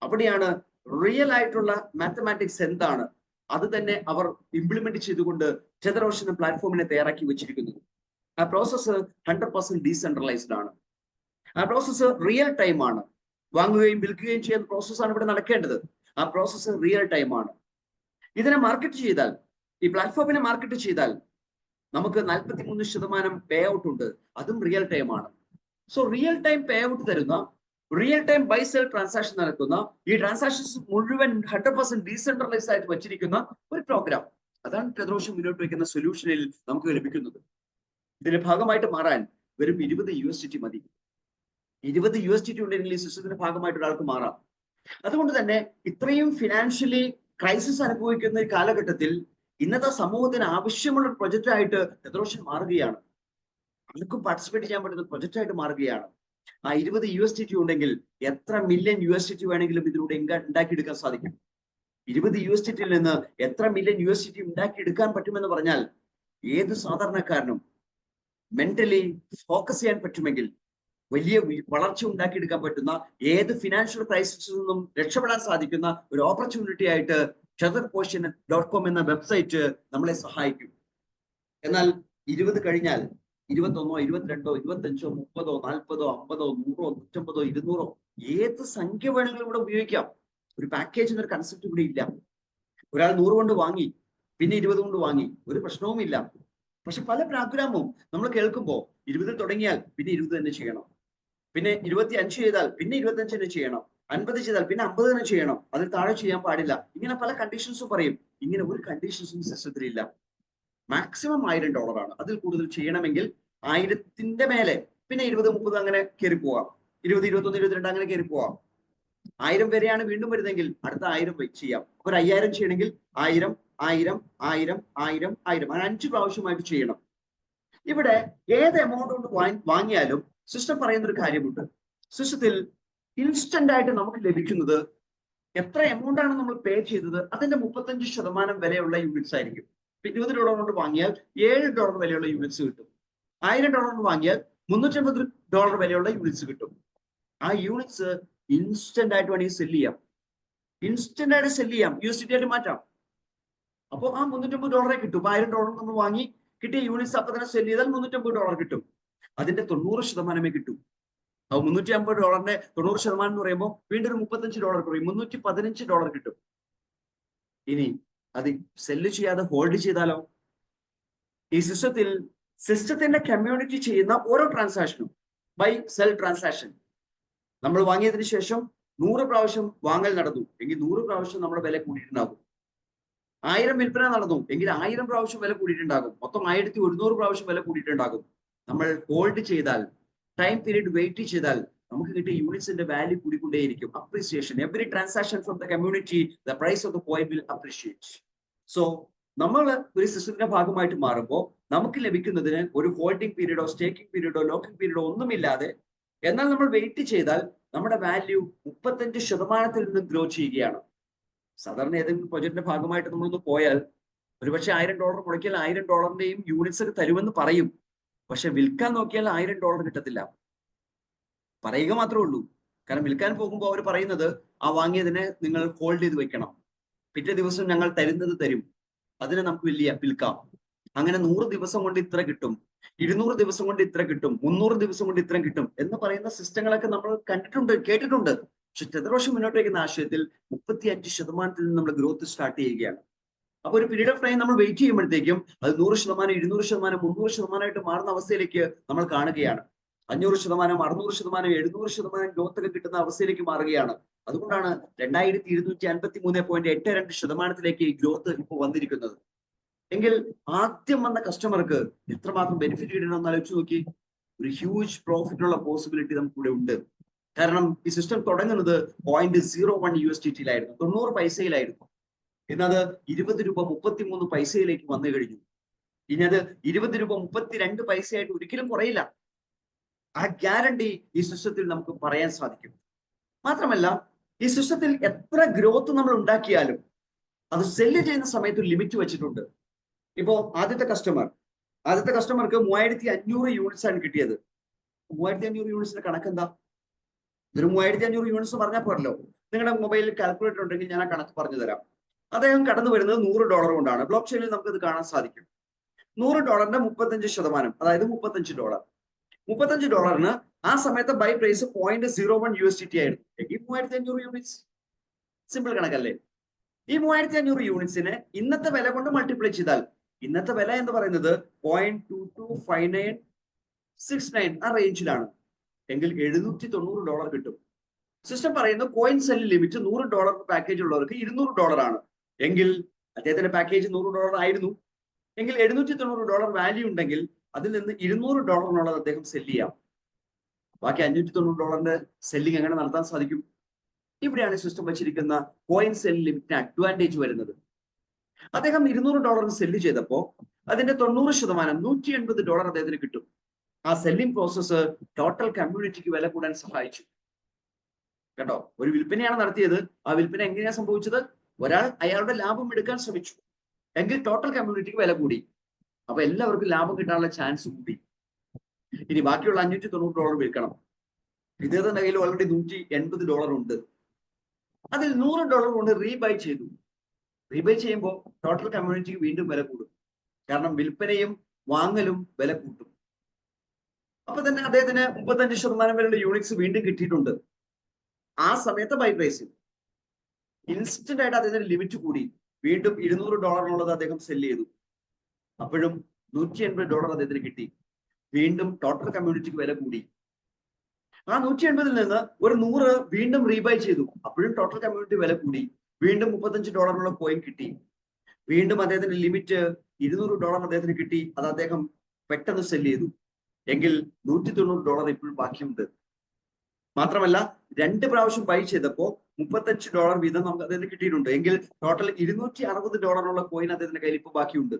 അവിടെയാണ് റിയൽ ആയിട്ടുള്ള മാത്തമാറ്റിക്സ് എന്താണ് അത് തന്നെ അവർ ഇംപ്ലിമെന്റ് ചെയ്തുകൊണ്ട് ടെതർ എന്ന പ്ലാറ്റ്ഫോമിനെ തയ്യാറാക്കി വെച്ചിരിക്കുന്നത്. ആ പ്രോസസ്സ് 100% ഡീസെൻട്രലൈസ്ഡ് ആണ്. ആ പ്രോസസ്സ് റിയൽ ടൈം ആണ്. വാങ്ങുകയും വിൽക്കുകയും ചെയ്യുന്ന പ്രോസസ്സാണ് ഇവിടെ നടക്കേണ്ടത്. ആ പ്രോസസ്സ് റിയൽ ടൈം ആണ്. ഇതിനെ മാർക്കറ്റ് ചെയ്താൽ, ഈ പ്ലാറ്റ്ഫോമിനെ മാർക്കറ്റ് ചെയ്താൽ നമുക്ക് 43% പേ ഔട്ട് ഉണ്ട്. അതും റിയൽ ടൈം ആണ്. So real time pay out തരുന്ന, real time buy sell transaction നടക്കുന്ന, ഈ ട്രാൻസാക്ഷൻസ് മുഴുവൻ 100% ഡീസെൻട്രലൈസ് ആയിട്ട് വെച്ചിരിക്കുന്ന ഒരു പ്രോഗ്രാം. അതാണ് ടെതർ മുന്നോട്ട് വയ്ക്കുന്ന സൊല്യൂഷനിൽ നമുക്ക് ലഭിക്കുന്നത്. ഇതിന്റെ ഭാഗമായിട്ട് മാറാൻ വെറും $20 മതി. $20 ഉണ്ടെങ്കിൽ ഈ സിസ്റ്റത്തിന്റെ ഭാഗമായിട്ട് ഒരാൾക്ക് മാറാം. അതുകൊണ്ട് തന്നെ ഇത്രയും ഫിനാൻഷ്യലി ക്രൈസിസ് അനുഭവിക്കുന്ന ഈ കാലഘട്ടത്തിൽ ഇന്നത്തെ സമൂഹത്തിന് ആവശ്യമുള്ള പ്രൊജക്റ്റ് ആയിട്ട് ടെതർ മാറുകയാണ്. ആർക്കും പാർട്ടിസിപ്പേറ്റ് ചെയ്യാൻ പറ്റുന്ന പ്രൊജക്റ്റ് ആയിട്ട് മാറുകയാണ്. ആ $20 ഉണ്ടെങ്കിൽ എത്ര മില്യൺ USDT വേണമെങ്കിലും ഇതിലൂടെ ഉണ്ടാക്കിയെടുക്കാൻ സാധിക്കും. $20 നിന്ന് എത്ര മില്യൺ USDT ഉണ്ടാക്കിയെടുക്കാൻ പറ്റുമെന്ന് പറഞ്ഞാൽ ഏത് സാധാരണക്കാരനും മെന്റലി ഫോക്കസ് ചെയ്യാൻ പറ്റുമെങ്കിൽ വലിയ വളർച്ച ഉണ്ടാക്കിയെടുക്കാൻ പറ്റുന്ന, ഏത് ഫിനാൻഷ്യൽ ക്രൈസിസിൽ നിന്നും രക്ഷപ്പെടാൻ സാധിക്കുന്ന ഒരു ഓപ്പർച്യൂണിറ്റി ആയിട്ട് tetherquotient.com എന്ന വെബ്സൈറ്റ് നമ്മളെ സഹായിക്കും. എന്നാൽ 20 കഴിഞ്ഞാൽ 21, 22, 25, 30, 40, 50, 100, 150, 200 ഏത് സംഖ്യ വേണമെങ്കിലും ഇവിടെ ഉപയോഗിക്കാം. ഒരു പാക്കേജ് എന്നൊരു കൺസെപ്റ്റ് ഇവിടെ ഇല്ല. ഒരാൾ 100 കൊണ്ട് വാങ്ങി, പിന്നെ 20 കൊണ്ട് വാങ്ങി, ഒരു പ്രശ്നവുമില്ല. പക്ഷെ പല പ്രോഗ്രാമും നമ്മൾ കേൾക്കുമ്പോൾ 20 തുടങ്ങിയാൽ പിന്നെ 20 തന്നെ ചെയ്യണം, പിന്നെ 25 ചെയ്താൽ പിന്നെ 25 തന്നെ ചെയ്യണം, 50 ചെയ്താൽ പിന്നെ 50 തന്നെ ചെയ്യണം, അതിൽ താഴെ ചെയ്യാൻ പാടില്ല. ഇങ്ങനെ പല കണ്ടീഷൻസും പറയും. ഇങ്ങനെ ഒരു കണ്ടീഷൻസും സിസ്റ്റത്തിലില്ല. മാക്സിമം $1000 ആണ്. അതിൽ കൂടുതൽ ചെയ്യണമെങ്കിൽ 1000ന്റെ മേലെ പിന്നെ 20, 30 അങ്ങനെ കയറി പോവാം. 20, 21, 22 അങ്ങനെ കയറി പോവാം. 1000 വരെയാണ് വീണ്ടും വരുന്നതെങ്കിൽ അടുത്ത 1000 ചെയ്യാം. ഒരു 5000 ചെയ്യണമെങ്കിൽ 1000, 1000, 1000, 1000, 1000 അങ്ങനെ 5 പ്രാവശ്യമായിട്ട് ചെയ്യണം. ഇവിടെ ഏത് എമൗണ്ട് കൊണ്ട് വാങ്ങിയാലും സിസ്റ്റം പറയുന്ന ഒരു കാര്യമുണ്ട്. സിസ്റ്റത്തിൽ ഇൻസ്റ്റന്റ് ആയിട്ട് നമുക്ക് ലഭിക്കുന്നത് എത്ര എമൗണ്ട് ആണ് നമ്മൾ പേ ചെയ്തത് അതിന്റെ 35% വിലയുള്ള യൂണിറ്റ്സ് ആയിരിക്കും. $20 കൊണ്ട് വാങ്ങിയാൽ $7 വിലയുള്ള യൂണിറ്റ്സ് കിട്ടും. $1000 കൊണ്ട് വാങ്ങിയാൽ $350 വിലയുള്ള യൂണിറ്റ്സ് കിട്ടും. ആ യൂണിറ്റ്സ് ഇൻസ്റ്റന്റ് ആയിട്ട് വേണമെങ്കിൽ സെല് ചെയ്യാം. ഇൻസ്റ്റന്റ് ആയിട്ട് സെല് ചെയ്യാം, USDT ആയിട്ട് മാറ്റാം. അപ്പോൾ ആ $350 കിട്ടും. $1000 നമ്മൾ വാങ്ങി കിട്ടിയ യൂണിറ്റ്സ് അപ്പൊ തന്നെ സെല് ചെയ്താൽ $350 കിട്ടും. അതിന്റെ 90% കിട്ടും. അപ്പൊ $350 90% എന്ന് പറയുമ്പോൾ വീണ്ടും ഒരു $35 കുറയും, $315 കിട്ടും. ഇനി അത് സെല്ല് ചെയ്യാതെ ഹോൾഡ് ചെയ്താലോ? ഈ സിസ്റ്റത്തിന്റെ കമ്മ്യൂണിറ്റി ചെയ്യുന്ന ഓരോ ട്രാൻസാക്ഷനും ബൈ സെൽ ട്രാൻസാക്ഷൻ, നമ്മൾ വാങ്ങിയതിനു ശേഷം 100 പ്രാവശ്യം വാങ്ങൽ നടന്നു എങ്കിൽ 100 പ്രാവശ്യം നമ്മുടെ വില കൂടിയിട്ടുണ്ടാകും. 1000 വിൽപ്പന നടന്നു എങ്കിൽ 1000 പ്രാവശ്യം വില കൂടിയിട്ടുണ്ടാകും. മൊത്തം 1100 പ്രാവശ്യം വില കൂടിയിട്ടുണ്ടാകും. നമ്മൾ ഹോൾഡ് ചെയ്താൽ, ടൈം പീരീഡ് വെയിറ്റ് ചെയ്താൽ നമുക്ക് കിട്ടിയ യൂണിറ്റ്സിന്റെ വാല്യൂ കൂടിക്കൊണ്ടേയിരിക്കും. Appreciation, every transaction from the community, the price of the coin will appreciate. So നമ്മൾ ഒരു സിസ്റ്റത്തിന്റെ ഭാഗമായിട്ട് മാറുമ്പോൾ നമുക്ക് ലഭിക്കുന്നതിന് ഒരു ഹോൾഡിംഗ് പീരീഡോ സ്റ്റേക്കിംഗ് പീരീഡോ ലോക്കിംഗ് പീരീഡോ ഒന്നുമില്ലാതെ, എന്നാൽ നമ്മൾ വെയിറ്റ് ചെയ്താൽ നമ്മുടെ വാല്യൂ 35% നിന്ന് ഗ്രോ ചെയ്യുകയാണ്. സാധാരണ ഏതെങ്കിലും പ്രൊജക്ടിന്റെ ഭാഗമായിട്ട് നമ്മളൊന്ന് പോയാൽ ഒരുപക്ഷെ $1000 മുടക്കിയാൽ $1000ന്റെയും യൂണിറ്റ്സ് ഒക്കെ തരുമെന്ന് പറയും. പക്ഷെ വിൽക്കാൻ നോക്കിയാൽ $1000 കിട്ടത്തില്ല. പറയുക മാത്രമേ ഉള്ളൂ. കാരണം വിൽക്കാൻ പോകുമ്പോൾ അവർ പറയുന്നത് ആ വാങ്ങിയതിനെ നിങ്ങൾ ഹോൾഡ് ചെയ്ത് വെക്കണം, പിറ്റേ ദിവസം ഞങ്ങൾ തരുന്നത് തരും, അതിനെ നമുക്ക് വിൽക്കാം. അങ്ങനെ 100 ദിവസം കൊണ്ട് ഇത്ര കിട്ടും, 200 ദിവസം കൊണ്ട് ഇത്ര കിട്ടും, 300 ദിവസം കൊണ്ട് ഇത്ര കിട്ടും എന്ന് പറയുന്ന സിസ്റ്റങ്ങളൊക്കെ നമ്മൾ കണ്ടിട്ടുണ്ട്, കേട്ടിട്ടുണ്ട്. പക്ഷെ ടെതർ മുന്നോട്ട് വയ്ക്കുന്ന ആശയത്തിൽ 35% നിന്ന് നമ്മൾ ഗ്രോത്ത് സ്റ്റാർട്ട് ചെയ്യുകയാണ്. അപ്പൊ ഒരു പീരീഡ് ഓഫ് ടൈം നമ്മൾ വെയിറ്റ് ചെയ്യുമ്പോഴത്തേക്കും അത് 100%, 200%, 300% മാറുന്ന അവസ്ഥയിലേക്ക് നമ്മൾ കാണുകയാണ്. 500%, 600%, 700% ഗ്രോത്ത് ഒക്കെ കിട്ടുന്ന അവസ്ഥയിലേക്ക് മാറുകയാണ്. അതുകൊണ്ടാണ് 2253.82% ഈ ഗ്രോത്ത് ഇപ്പോൾ വന്നിരിക്കുന്നത്. എങ്കിൽ ആദ്യം വന്ന കസ്റ്റമർക്ക് എത്രമാത്രം ബെനിഫിറ്റ് കിട്ടണമെന്ന് ആലോചിച്ച് നോക്കി. ഒരു ഹ്യൂജ് പ്രോഫിറ്റ് ഉള്ള പോസിബിലിറ്റി നമുക്കിവിടെ ഉണ്ട്. കാരണം ഈ സിസ്റ്റം തുടങ്ങുന്നത് 0.01 USDT-യിലായിരുന്നു, 90 പൈസയിലായിരുന്നു. ഇന്നത് $20.33 വന്നു കഴിഞ്ഞു. ഇനി അത് $20.32 ഒരിക്കലും കുറയില്ല. ആ ഗ്യാരണ്ടി ഈ സിസ്റ്റത്തിൽ നമുക്ക് പറയാൻ സാധിക്കും. മാത്രമല്ല ഈ സിസ്റ്റത്തിൽ എത്ര ഗ്രോത്ത് നമ്മൾ ഉണ്ടാക്കിയാലും അത് സെല്ല് ചെയ്യുന്ന സമയത്ത് ഒരു ലിമിറ്റ് വെച്ചിട്ടുണ്ട്. ഇപ്പോ ആദ്യത്തെ കസ്റ്റമർക്ക് 3500 യൂണിറ്റ്സ് ആണ് കിട്ടിയത്. 3500 യൂണിറ്റ്സിന്റെ കണക്കെന്താ? ഇതൊരു 3500 യൂണിറ്റ്സ് പറഞ്ഞാൽ പോരല്ലോ. നിങ്ങളുടെ മൊബൈലിൽ കാൽക്കുലേറ്റർ ഉണ്ടെങ്കിൽ ഞാൻ ആ കണക്ക് പറഞ്ഞു തരാം. അദ്ദേഹം കടന്നു വരുന്നത് $100 കൊണ്ടാണ്. ബ്ലോക്ക് ചെയിനിൽ നമുക്ക് ഇത് കാണാൻ സാധിക്കും. $100ന്റെ 35%, അതായത് $35. $35 ആ സമയത്ത് ബൈ പ്രൈസ് 0.01 USDT ആയിരുന്നു. എങ്കിൽ 3500 യൂണിറ്റ്സ്. സിമ്പിൾ കണക്കല്ലേ? ഈ 3500 യൂണിറ്റ്സിനെ ഇന്നത്തെ വില കൊണ്ട് മൾട്ടിപ്ലൈ ചെയ്താൽ, ഇന്നത്തെ വില എന്ന് പറയുന്നത് 0.225969 ആ റേഞ്ചിലാണ്. എങ്കിൽ $790 കിട്ടും. സിസ്റ്റം പറയുന്നു കോയിൻ സെല്ല് ലിമിറ്റ് $100 പാക്കേജ് ഉള്ളവർക്ക് $200 ആണ്. എങ്കിൽ അദ്ദേഹത്തിന്റെ പാക്കേജ് $100 ആയിരുന്നു. എങ്കിൽ $790 വാല്യൂ ഉണ്ടെങ്കിൽ അതിൽ നിന്ന് $200 അദ്ദേഹം സെല്ല് ചെയ്യാം. ബാക്കി $590 സെല്ലിംഗ് എങ്ങനെ നടത്താൻ സാധിക്കും? ഇവിടെയാണ് സിസ്റ്റം വെച്ചിരിക്കുന്ന കോയിൻ സെൽ ലിമിറ്റിന് അഡ്വാൻറ്റേജ് വരുന്നത്. അദ്ദേഹം $200 സെല്ല് ചെയ്തപ്പോ അതിന്റെ 90% $180 അദ്ദേഹത്തിന് കിട്ടും. ആ സെല്ലിംഗ് പ്രോസസ്സ് ടോട്ടൽ കമ്മ്യൂണിറ്റിക്ക് വില കൂടാൻ സഹായിച്ചു. കേട്ടോ, ഒരു വിൽപ്പനയാണ് നടത്തിയത്. ആ വിൽപ്പന എങ്ങനെയാണ് സംഭവിച്ചത്? ഒരാൾ അയാളുടെ ലാഭം എടുക്കാൻ ശ്രമിച്ചു, എങ്കിൽ ടോട്ടൽ കമ്മ്യൂണിറ്റിക്ക് വില കൂടി. അപ്പൊ എല്ലാവർക്കും ലാഭം കിട്ടാനുള്ള ചാൻസ് കൂടി. ഇനി ബാക്കിയുള്ള $590 വിൽക്കണം. ഇദ്ദേഹത്തിന്റെ കയ്യിൽ ഓൾറെഡി $180 ഉണ്ട്. അതിൽ $100 കൊണ്ട് റീബൈ ചെയ്തു. റീബൈ ചെയ്യുമ്പോൾ ടോട്ടൽ കമ്മ്യൂണിറ്റിക്ക് വീണ്ടും വില കൂടും. കാരണം വിൽപ്പനയും വാങ്ങലും വില കൂട്ടും. അപ്പൊ തന്നെ അദ്ദേഹത്തിന് 35% വരെയുള്ള യൂണിറ്റ്സ് വീണ്ടും കിട്ടിയിട്ടുണ്ട്. ആ സമയത്ത് ബൈ പ്രൈസിൽ ഇൻസ്റ്റന്റ് ആയിട്ട് അദ്ദേഹത്തിന് ലിമിറ്റ് കൂടി. വീണ്ടും $200 അദ്ദേഹം സെല്ല് ചെയ്തു. അപ്പോഴും $180 അദ്ദേഹത്തിന് കിട്ടി. വീണ്ടും ടോട്ടൽ കമ്മ്യൂണിറ്റിക്ക് വില കൂടി. ആ 180 നിന്ന് ഒരു 100 വീണ്ടും റീബൈ ചെയ്തു. അപ്പോഴും ടോട്ടൽ കമ്മ്യൂണിറ്റി വില കൂടി. വീണ്ടും $35 കോയിൻ കിട്ടി. വീണ്ടും അദ്ദേഹത്തിന്റെ ലിമിറ്റ് $200 അദ്ദേഹത്തിന് കിട്ടി. അത് അദ്ദേഹം പെട്ടെന്ന് സെല്ല് ചെയ്തു. എങ്കിൽ $190 ഇപ്പോഴും ബാക്കിയുണ്ട്. മാത്രമല്ല 2 പ്രാവശ്യം ബൈ ചെയ്തപ്പോ $35 വീതം നമുക്ക് അദ്ദേഹത്തിന് കിട്ടിയിട്ടുണ്ട്. എങ്കിൽ ടോട്ടൽ $260 കോയിൻ അദ്ദേഹത്തിന്റെ കയ്യിൽ ഇപ്പൊ ബാക്കിയുണ്ട്.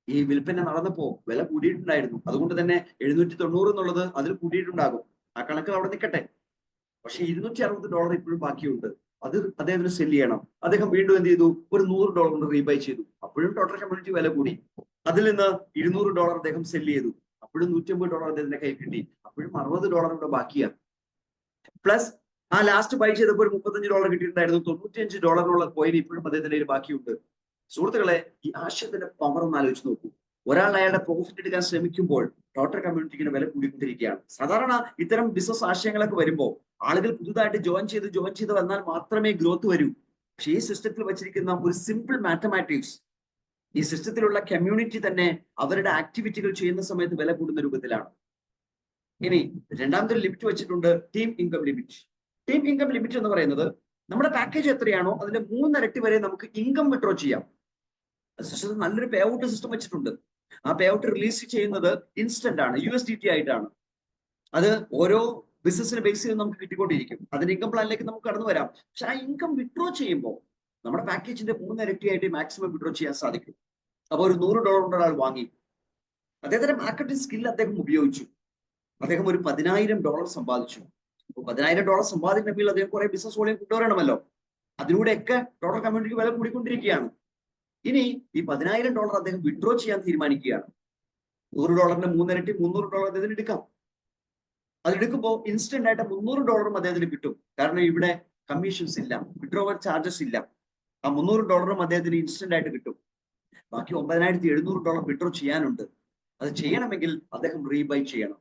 ഈ വിൽപ്പന നടന്നപ്പോ വില കൂടിയിട്ടുണ്ടായിരുന്നു. അതുകൊണ്ട് തന്നെ 790 എന്നുള്ളത് അതിൽ കൂടിയിട്ടുണ്ടാകും. ആ കണക്ക് അവിടെ നിൽക്കട്ടെ. പക്ഷെ $260 ഇപ്പോഴും ബാക്കിയുണ്ട്. അത് അദ്ദേഹത്തിന് സെല്ല് ചെയ്യണം. അദ്ദേഹം വീണ്ടും എന്ത് ചെയ്തു? ഒരു $100 കൊണ്ട് റീബൈ ചെയ്തു. അപ്പോഴും ടോട്ടൽ കമ്മ്യൂണിറ്റി വില കൂടി. അതിൽ നിന്ന് $200 അദ്ദേഹം സെല്ല് ചെയ്തു. അപ്പോഴും $180 അദ്ദേഹത്തിന്റെ കയ്യിൽ കിട്ടി. അപ്പോഴും $60 ഇവിടെ ബാക്കിയാണ്. പ്ലസ് ആ ലാസ്റ്റ് ബൈ ചെയ്തപ്പോൾ ഒരു $35 കിട്ടിയിട്ടുണ്ടായിരുന്നു. $95 കോയിൻ ഇപ്പോഴും അദ്ദേഹത്തിന്റെ കയ്യിൽ ബാക്കിയുണ്ട്. സുഹൃത്തുക്കളെ, ഈ ആശയത്തിന്റെ പവർ ഒന്ന് ആലോചിച്ച് നോക്കൂ. ഒരാൾ അയാളുടെ പ്രോഫിറ്റ് എടുക്കാൻ ശ്രമിക്കുമ്പോൾ ടോട്ടൽ കമ്മ്യൂണിറ്റിക്ക് വില കൂടിക്കൊണ്ടിരിക്കുകയാണ്. സാധാരണ ഇത്തരം ബിസിനസ് ആശയങ്ങളൊക്കെ വരുമ്പോൾ ആളുകൾ പുതുതായിട്ട് ജോയിൻ ചെയ്ത് വന്നാൽ മാത്രമേ ഗ്രോത്ത് വരൂ. പക്ഷേ ഈ സിസ്റ്റത്തിൽ വെച്ചിരിക്കുന്ന ഒരു സിമ്പിൾ മാത്തമാറ്റിക്സ്, ഈ സിസ്റ്റത്തിലുള്ള കമ്മ്യൂണിറ്റി തന്നെ അവരുടെ ആക്ടിവിറ്റികൾ ചെയ്യുന്ന സമയത്ത് വില കൂടുന്ന രൂപത്തിലാണ്. ഇനി രണ്ടാമത്തെ ലിമിറ്റ് വെച്ചിട്ടുണ്ട്, team income limit. Team income limit എന്ന് പറയുന്നത് നമ്മുടെ പാക്കേജ് എത്രയാണോ അതിന്റെ 3 ഇരട്ടി വരെ നമുക്ക് ഇൻകം വിഡ്രോ ചെയ്യാം. സിസ്റ്റത്തിൽ നല്ലൊരു പേ ഔട്ട് സിസ്റ്റം വെച്ചിട്ടുണ്ട്. ആ പേ ഔട്ട് റിലീസ് ചെയ്യുന്നത് ഇൻസ്റ്റന്റ് ആണ്, USDT ആയിട്ടാണ്. അത് ഓരോ ബിസിനസിനെ ബേസ് ചെയ്ത് നമുക്ക് കിട്ടിക്കൊണ്ടിരിക്കും. അതിന്റെ ഇൻകം പ്ലാനിലേക്ക് നമുക്ക് കടന്നു വരാം. പക്ഷെ ആ ഇൻകം വിഡ്രോ ചെയ്യുമ്പോൾ നമ്മുടെ പാക്കേജിന്റെ 3 ഇരട്ടിയായിട്ട് മാക്സിമം വിഡ്രോ ചെയ്യാൻ സാധിക്കും. അപ്പൊ ഒരു $100 കൊണ്ട് ഒരാൾ വാങ്ങി, അദ്ദേഹത്തിന്റെ മാർക്കറ്റിംഗ് സ്കിൽ അദ്ദേഹം ഉപയോഗിച്ചു. അദ്ദേഹം ഒരു $10,000 സമ്പാദിച്ചു. അപ്പൊ $10,000 സമ്പാദിക്കണമെങ്കിൽ അദ്ദേഹം കുറെ ബിസിനസ് വോളിയം കൊണ്ടുവരണമല്ലോ. അതിലൂടെയൊക്കെ ടോട്ടൽ കമ്മ്യൂണിറ്റിക്ക് വില കൂടിക്കൊണ്ടിരിക്കുകയാണ്. ഇനി ഈ $10,000 അദ്ദേഹം വിഡ്രോ ചെയ്യാൻ തീരുമാനിക്കുകയാണ്. $100ന്റെ 3 ഇരട്ടി $300 അദ്ദേഹത്തിന് എടുക്കാം. അതെടുക്കുമ്പോൾ ഇൻസ്റ്റന്റ് ആയിട്ട് $300 അദ്ദേഹത്തിന് കിട്ടും. കാരണം ഇവിടെ കമ്മീഷൻസ് ഇല്ല, വിഡ്രോവൽ ചാർജസ് ഇല്ല. ആ $300 അദ്ദേഹത്തിന് ഇൻസ്റ്റന്റ് ആയിട്ട് കിട്ടും. ബാക്കി $9,700 വിഡ്രോ ചെയ്യാനുണ്ട്. അത് ചെയ്യണമെങ്കിൽ അദ്ദേഹം റീബൈ ചെയ്യണം.